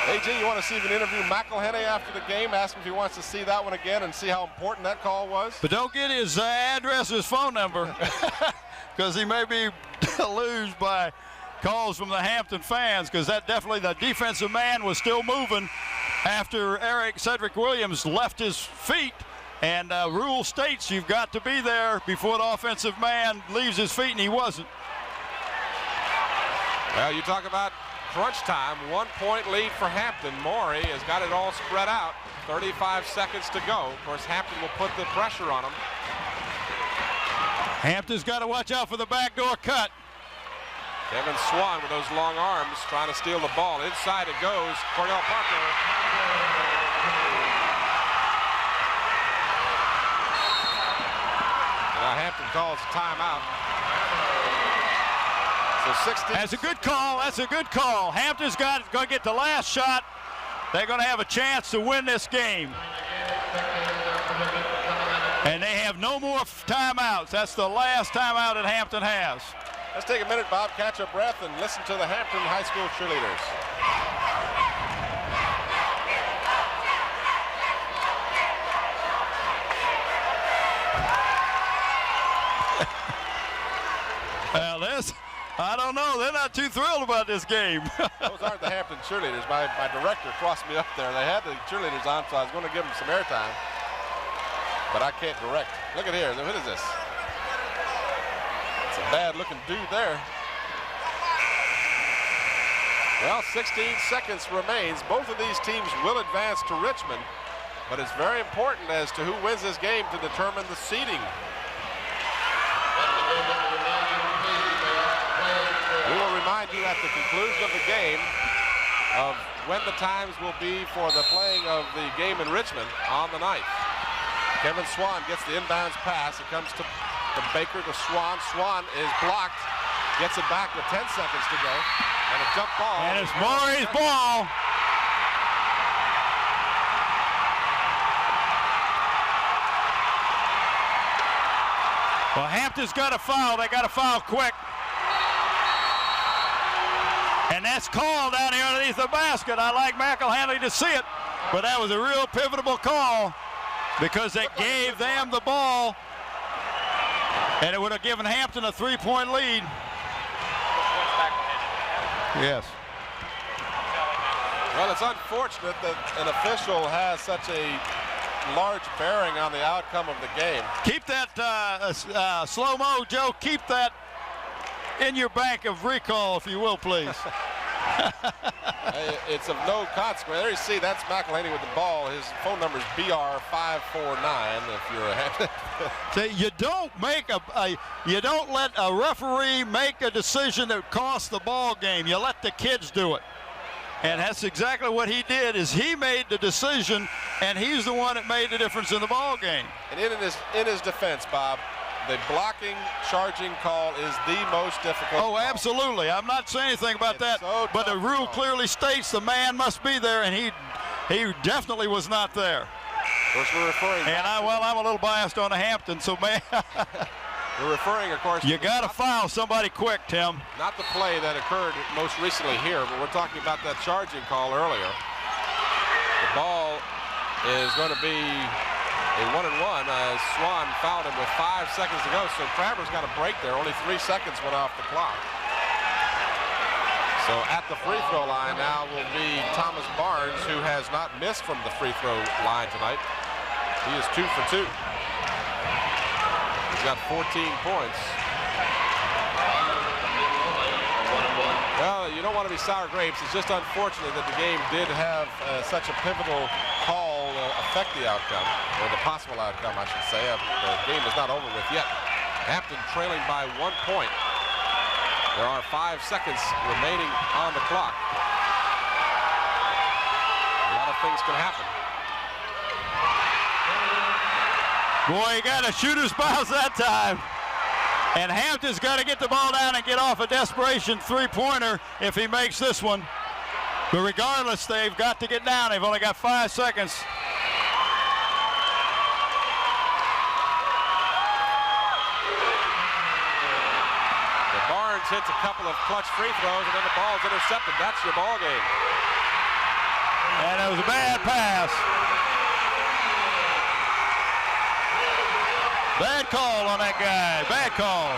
AJ, you want to see if you can interview McElhenney after the game? Ask him if he wants to see that one again and see how important that call was. But don't get his address or his phone number, because he may be lose by calls from the Hampton fans, because that definitely, the defensive man was still moving after Cedric Williams left his feet. And rule states you've got to be there before the offensive man leaves his feet, and he wasn't. Well, you talk about crunch time. 1 point lead for Hampton. Maury has got it all spread out. 35 seconds to go. Of course, Hampton will put the pressure on him. Hampton's got to watch out for the backdoor cut. Kevin Swan with those long arms trying to steal the ball. Inside it goes. Cornell Parker. Now Hampton calls a timeout. So 16. That's a good call. That's a good call. Hampton's going to get the last shot. They're going to have a chance to win this game. And they have no more timeouts. That's the last timeout that Hampton has. Let's take a minute, Bob, catch our breath, and listen to the Hampton High School cheerleaders. Well, I don't know. They're not too thrilled about this game. Those aren't the Hampton cheerleaders. My director crossed me up there. They had the cheerleaders on, so I was going to give them some airtime. But I can't direct. Look at here. What is this? It's a bad-looking dude there. Well, 16 seconds remains. Both of these teams will advance to Richmond, but it's very important as to who wins this game to determine the seeding. We will remind you at the conclusion of the game of when the times will be for the playing of the game in Richmond on the 9th. Kevin Swan gets the inbounds pass. It comes to Baker to Swan. Swan is blocked. Gets it back with 10 seconds to go. And a jump ball. And it's Maury's ball. Well, Hampton's got a foul. They got a foul quick. And that's called down here underneath the basket. I like McElhaney to see it, but that was a real pivotal call because it gave them the ball, and it would have given Hampton a 3-point lead. Yes. Well, it's unfortunate that an official has such a large bearing on the outcome of the game. Keep that slow-mo, Joe. Keep that in your bank of recall, if you will, please. It's of no consequence. There you see, that's McElhaney with the ball. His phone number is BR549 if you're a Hampton. So you don't let a referee make a decision that costs the ball game. You let the kids do it. And that's exactly what he did, is he made the decision, and he's the one that made the difference in the ball game. And in his defense, Bob, the blocking, charging call is the most difficult. Oh, absolutely. I'm not saying anything about that, so but the rule clearly states the man must be there, and he definitely was not there. Of course, we're referring. And I'm a little biased on the Hampton, so man. We're referring, of course. You got to foul somebody quick, Tim. Not the play that occurred most recently here, but we're talking about that charging call earlier. The ball is going to be a 1-and-1 as Swan fouled him with 5 seconds to go. So Crabber's got a break there. Only 3 seconds went off the clock. So at the free throw line now will be Thomas Barnes, who has not missed from the free throw line tonight. He is 2 for 2. He's got 14 points. Well, you don't want to be sour grapes. It's just unfortunate that the game did have such a pivotal call affect the outcome, or the possible outcome, I should say. The game is not over with yet. Hampton trailing by 1 point. There are 5 seconds remaining on the clock. A lot of things can happen. Boy, he got a shooter's bounce that time. And Hampton's got to get the ball down and get off a desperation three-pointer if he makes this one. But regardless, they've got to get down. They've only got 5 seconds. Barnes hits a couple of clutch free throws, and then the ball's intercepted. That's your ball game. And it was a bad pass. Bad call on that guy. Bad call.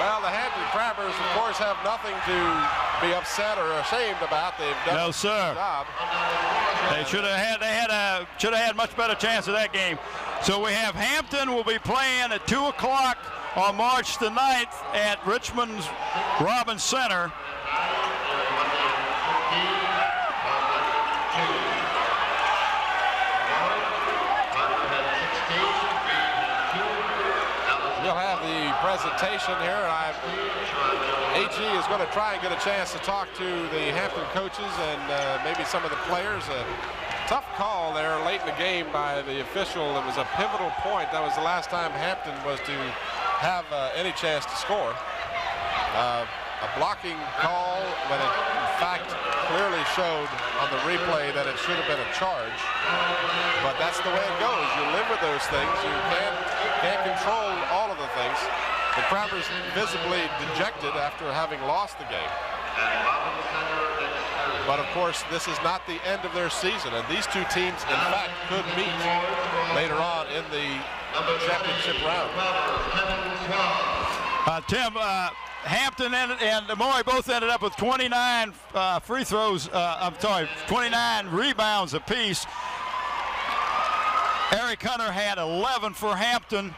Well, the Hampton Crabbers, of course, have nothing to be upset or ashamed about. They've done No, sir. a good job. They should have had much better chance of that game. So we have Hampton will be playing at 2 o'clock on March the 9th at Richmond's Robins Center. We'll have the presentation here, and AG is going to try and get a chance to talk to the Hampton coaches and maybe some of the players. Tough call there late in the game by the official. It was a pivotal point. That was the last time Hampton was to have any chance to score. A blocking call when it in fact clearly showed on the replay that it should have been a charge. But that's the way it goes. You live with those things. You can't control all of the things. The Crabbers visibly dejected after having lost the game. But of course, this is not the end of their season, and these two teams, in fact, could meet later on in the championship round. Tim, Hampton and Maury both ended up with 29 free throws. 29 rebounds apiece. Eric Hunter had 11 for Hampton,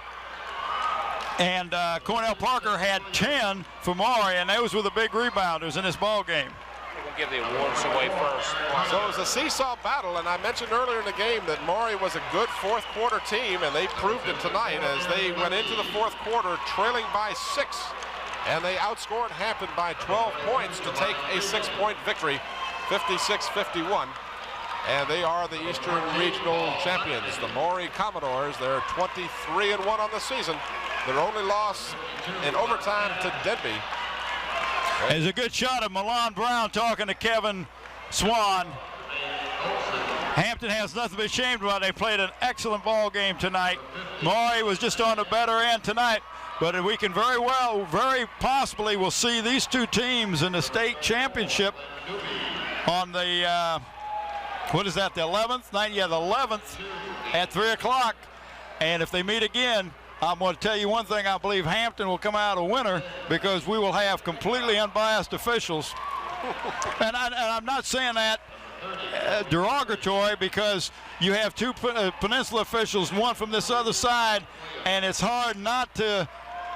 and Cornell Parker had 10 for Maury, and those were the big rebounders in this ball game. give the awards away first. So it was a seesaw battle, and I mentioned earlier in the game that Maury was a good fourth quarter team, and they proved it tonight as they went into the fourth quarter trailing by 6, and they outscored Hampton by 12 points to take a 6-point victory, 56-51. And they are the Eastern Regional champions, the Maury Commodores. They're 23-1 on the season. Their only loss in overtime to Denby. There's a good shot of Milan Brown talking to Kevin Swan. Hampton has nothing to be ashamed about. They played an excellent ball game tonight. Maury was just on the better end tonight, but we can very possibly will see these two teams in the state championship on the what is that, the 11th night? Yeah, the 11th at 3 o'clock. And if they meet again, I'm going to tell you one thing, I believe Hampton will come out a winner because we will have completely unbiased officials. And I'm not saying that derogatory, because you have two Peninsula officials, one from this other side, and it's hard not to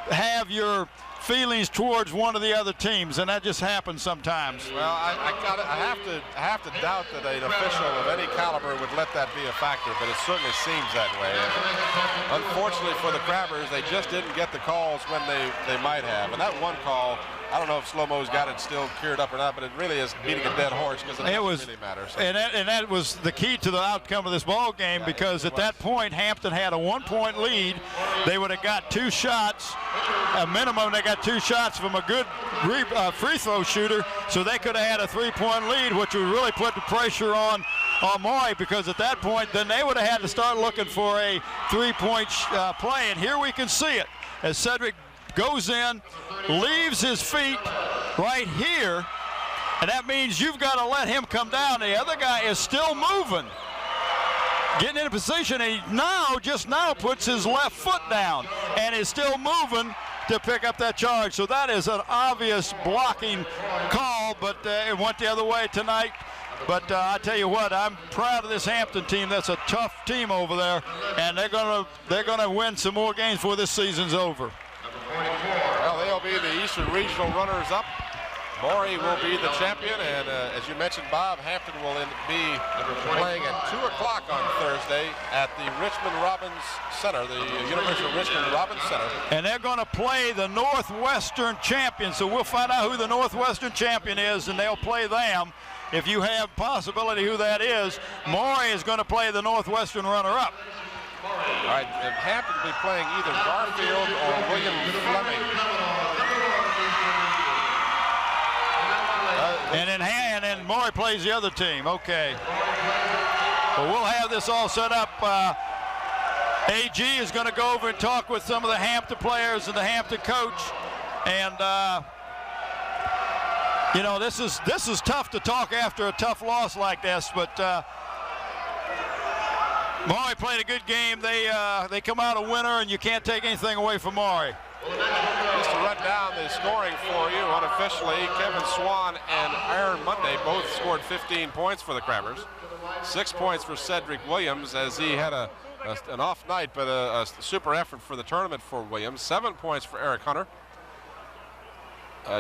have your feelings towards one of the other teams, and that just happens sometimes. Well, I have to doubt that an official of any caliber would let that be a factor, but it certainly seems that way. And unfortunately for the Crabbers, they just didn't get the calls when they might have. And that one call, I don't know if Slow-Mo's got it still cured up or not, but it really is beating a dead horse because it doesn't really matter. So. And that was the key to the outcome of this ball game, because at that point Hampton had a 1-point lead. They would have got 2 shots, a minimum. They got 2 shots from a good free throw shooter, so they could have had a 3-point lead, which would really put the pressure on Maury, because at that point then they would have had to start looking for a 3-point play. And here we can see it as Cedric goes in, leaves his feet right here, and that means you've got to let him come down. The other guy is still moving, getting in a position, and he just now puts his left foot down and is still moving to pick up that charge. So that is an obvious blocking call, but it went the other way tonight. But I tell you what, I'm proud of this Hampton team. That's a tough team over there, and they're gonna win some more games before this season's over. Well, they'll be the Eastern Regional runners-up. Maury will be the champion, and as you mentioned, Bob, Hampton will be playing at 2 o'clock on Thursday at the Richmond Robbins Center, the University of Richmond Robbins Center. And they're going to play the Northwestern champion, so we'll find out who the Northwestern champion is, and they'll play them. If you have possibility who that is, Maury is going to play the Northwestern runner-up. All right, Hampton will be playing either Garfield or William Fleming. And then Maury plays the other team. Okay. Well, we'll have this all set up. AG is going to go over and talk with some of the Hampton players and the Hampton coach. And you know, this is tough to talk after a tough loss like this, but Maury played a good game. They come out a winner, and you can't take anything away from Maury. Just to run down the scoring for you unofficially, Kevin Swan and Aaron Monday both scored 15 points for the Crabbers. 6 points for Cedric Williams, as he had an off night, but a super effort for the tournament for Williams. 7 points for Eric Hunter.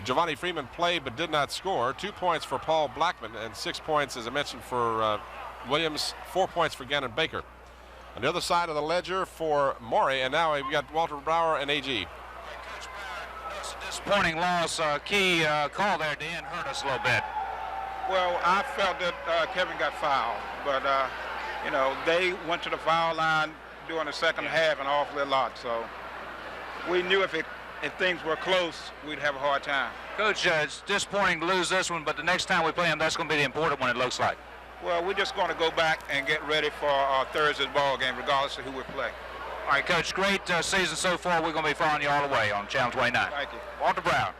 Giovanni Freeman played but did not score. 2 points for Paul Blackman, and 6 points, as I mentioned, for Williams. 4 points for Gannon Baker. On the other side of the ledger for Maury, and now we've got Walter Brower and AG. Disappointing loss. Key call there, Dan, hurt us a little bit. Well, I felt that Kevin got fouled, but you know, they went to the foul line during the second half an awfully lot. So we knew if things were close, we'd have a hard time. Coach, it's disappointing to lose this one, but the next time we play them, that's going to be the important one, it looks like. Well, we're just going to go back and get ready for Thursday's ball game, regardless of who we play. All right, Coach, great season so far. We're going to be following you all the way on Channel 29. Thank you. Walter Brown.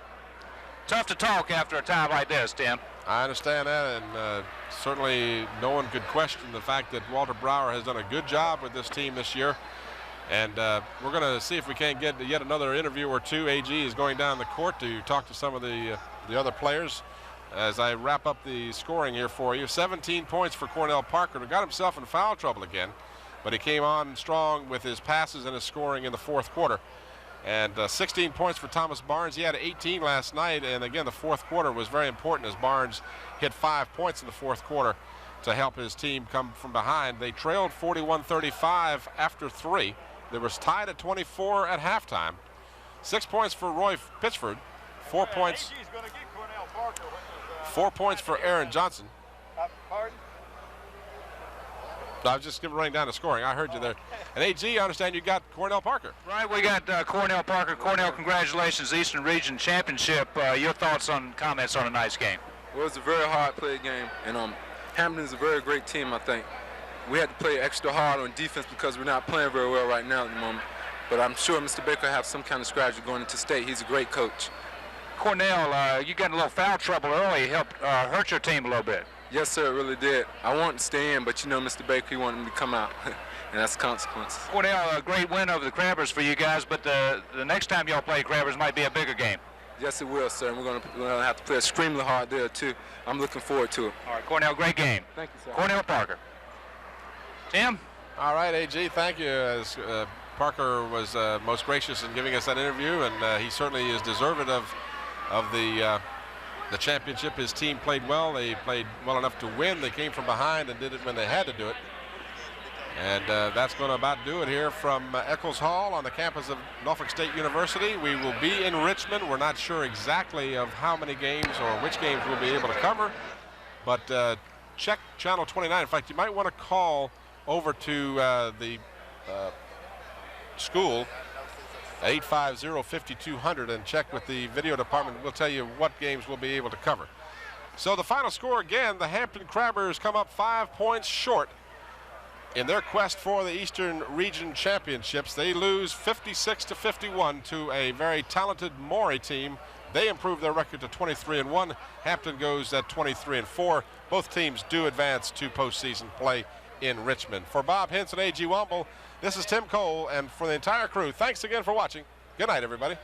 Tough to talk after a time like this, Tim. I understand that, and certainly no one could question the fact that Walter Brower has done a good job with this team this year. And we're going to see if we can't get yet another interview or two. AG is going down the court to talk to some of the other players as I wrap up the scoring here for you. 17 points for Cornell Parker, who got himself in foul trouble again, but he came on strong with his passes and his scoring in the fourth quarter. And 16 points for Thomas Barnes. He had 18 last night, and again, the fourth quarter was very important as Barnes hit 5 points in the fourth quarter to help his team come from behind. They trailed 41-35 after 3. They was tied at 24 at halftime. 6 points for Roy Pitchford. 4 points. 4 points for Aaron Johnson. Pardon? I was just running down the scoring. I heard you there. And AG, I understand you got Cornell Parker. Right, we got Cornell Parker. Cornell, congratulations, Eastern Region Championship. Your thoughts on comments on tonight's game? Well, it's a very hard-played game, and Hampton's a very great team, I think. We had to play extra hard on defense because we're not playing very well right now at the moment. But I'm sure Mr. Baker will have some kind of strategy going into state. He's a great coach. Cornell, you got in a little foul trouble early. Helped hurt your team a little bit. Yes, sir, it really did. I wanted to stay in, but you know, Mr. Baker, he wanted me to come out, and that's the consequences. Cornell, a great win over the Crabbers for you guys, but the next time y'all play Crabbers might be a bigger game. Yes, it will, sir, and we're going to have to play extremely hard there, too. I'm looking forward to it. All right, Cornell, great game. Thank you, sir. Cornell Parker. Tim? All right, AG, thank you. As Parker was most gracious in giving us that interview, and he certainly is deserving of the championship. His team played well. They played well enough to win. They came from behind and did it when they had to do it. And that's going to about do it here from Eccles Hall on the campus of Norfolk State University. We will be in Richmond. We're not sure exactly of how many games or which games we'll be able to cover, but check Channel 29. In fact, you might want to call over to the school, 850-5200, and check with the video department. We'll tell you what games we'll be able to cover. So the final score again, the Hampton Crabbers come up 5 points short in their quest for the Eastern Region Championships. They lose 56-51 to a very talented Maury team. They improve their record to 23-1. Hampton goes at 23-4. Both teams do advance to postseason play in Richmond. For Bob Hintz and A.G. Womble, this is Tim Cole, and for the entire crew, thanks again for watching. Good night, everybody.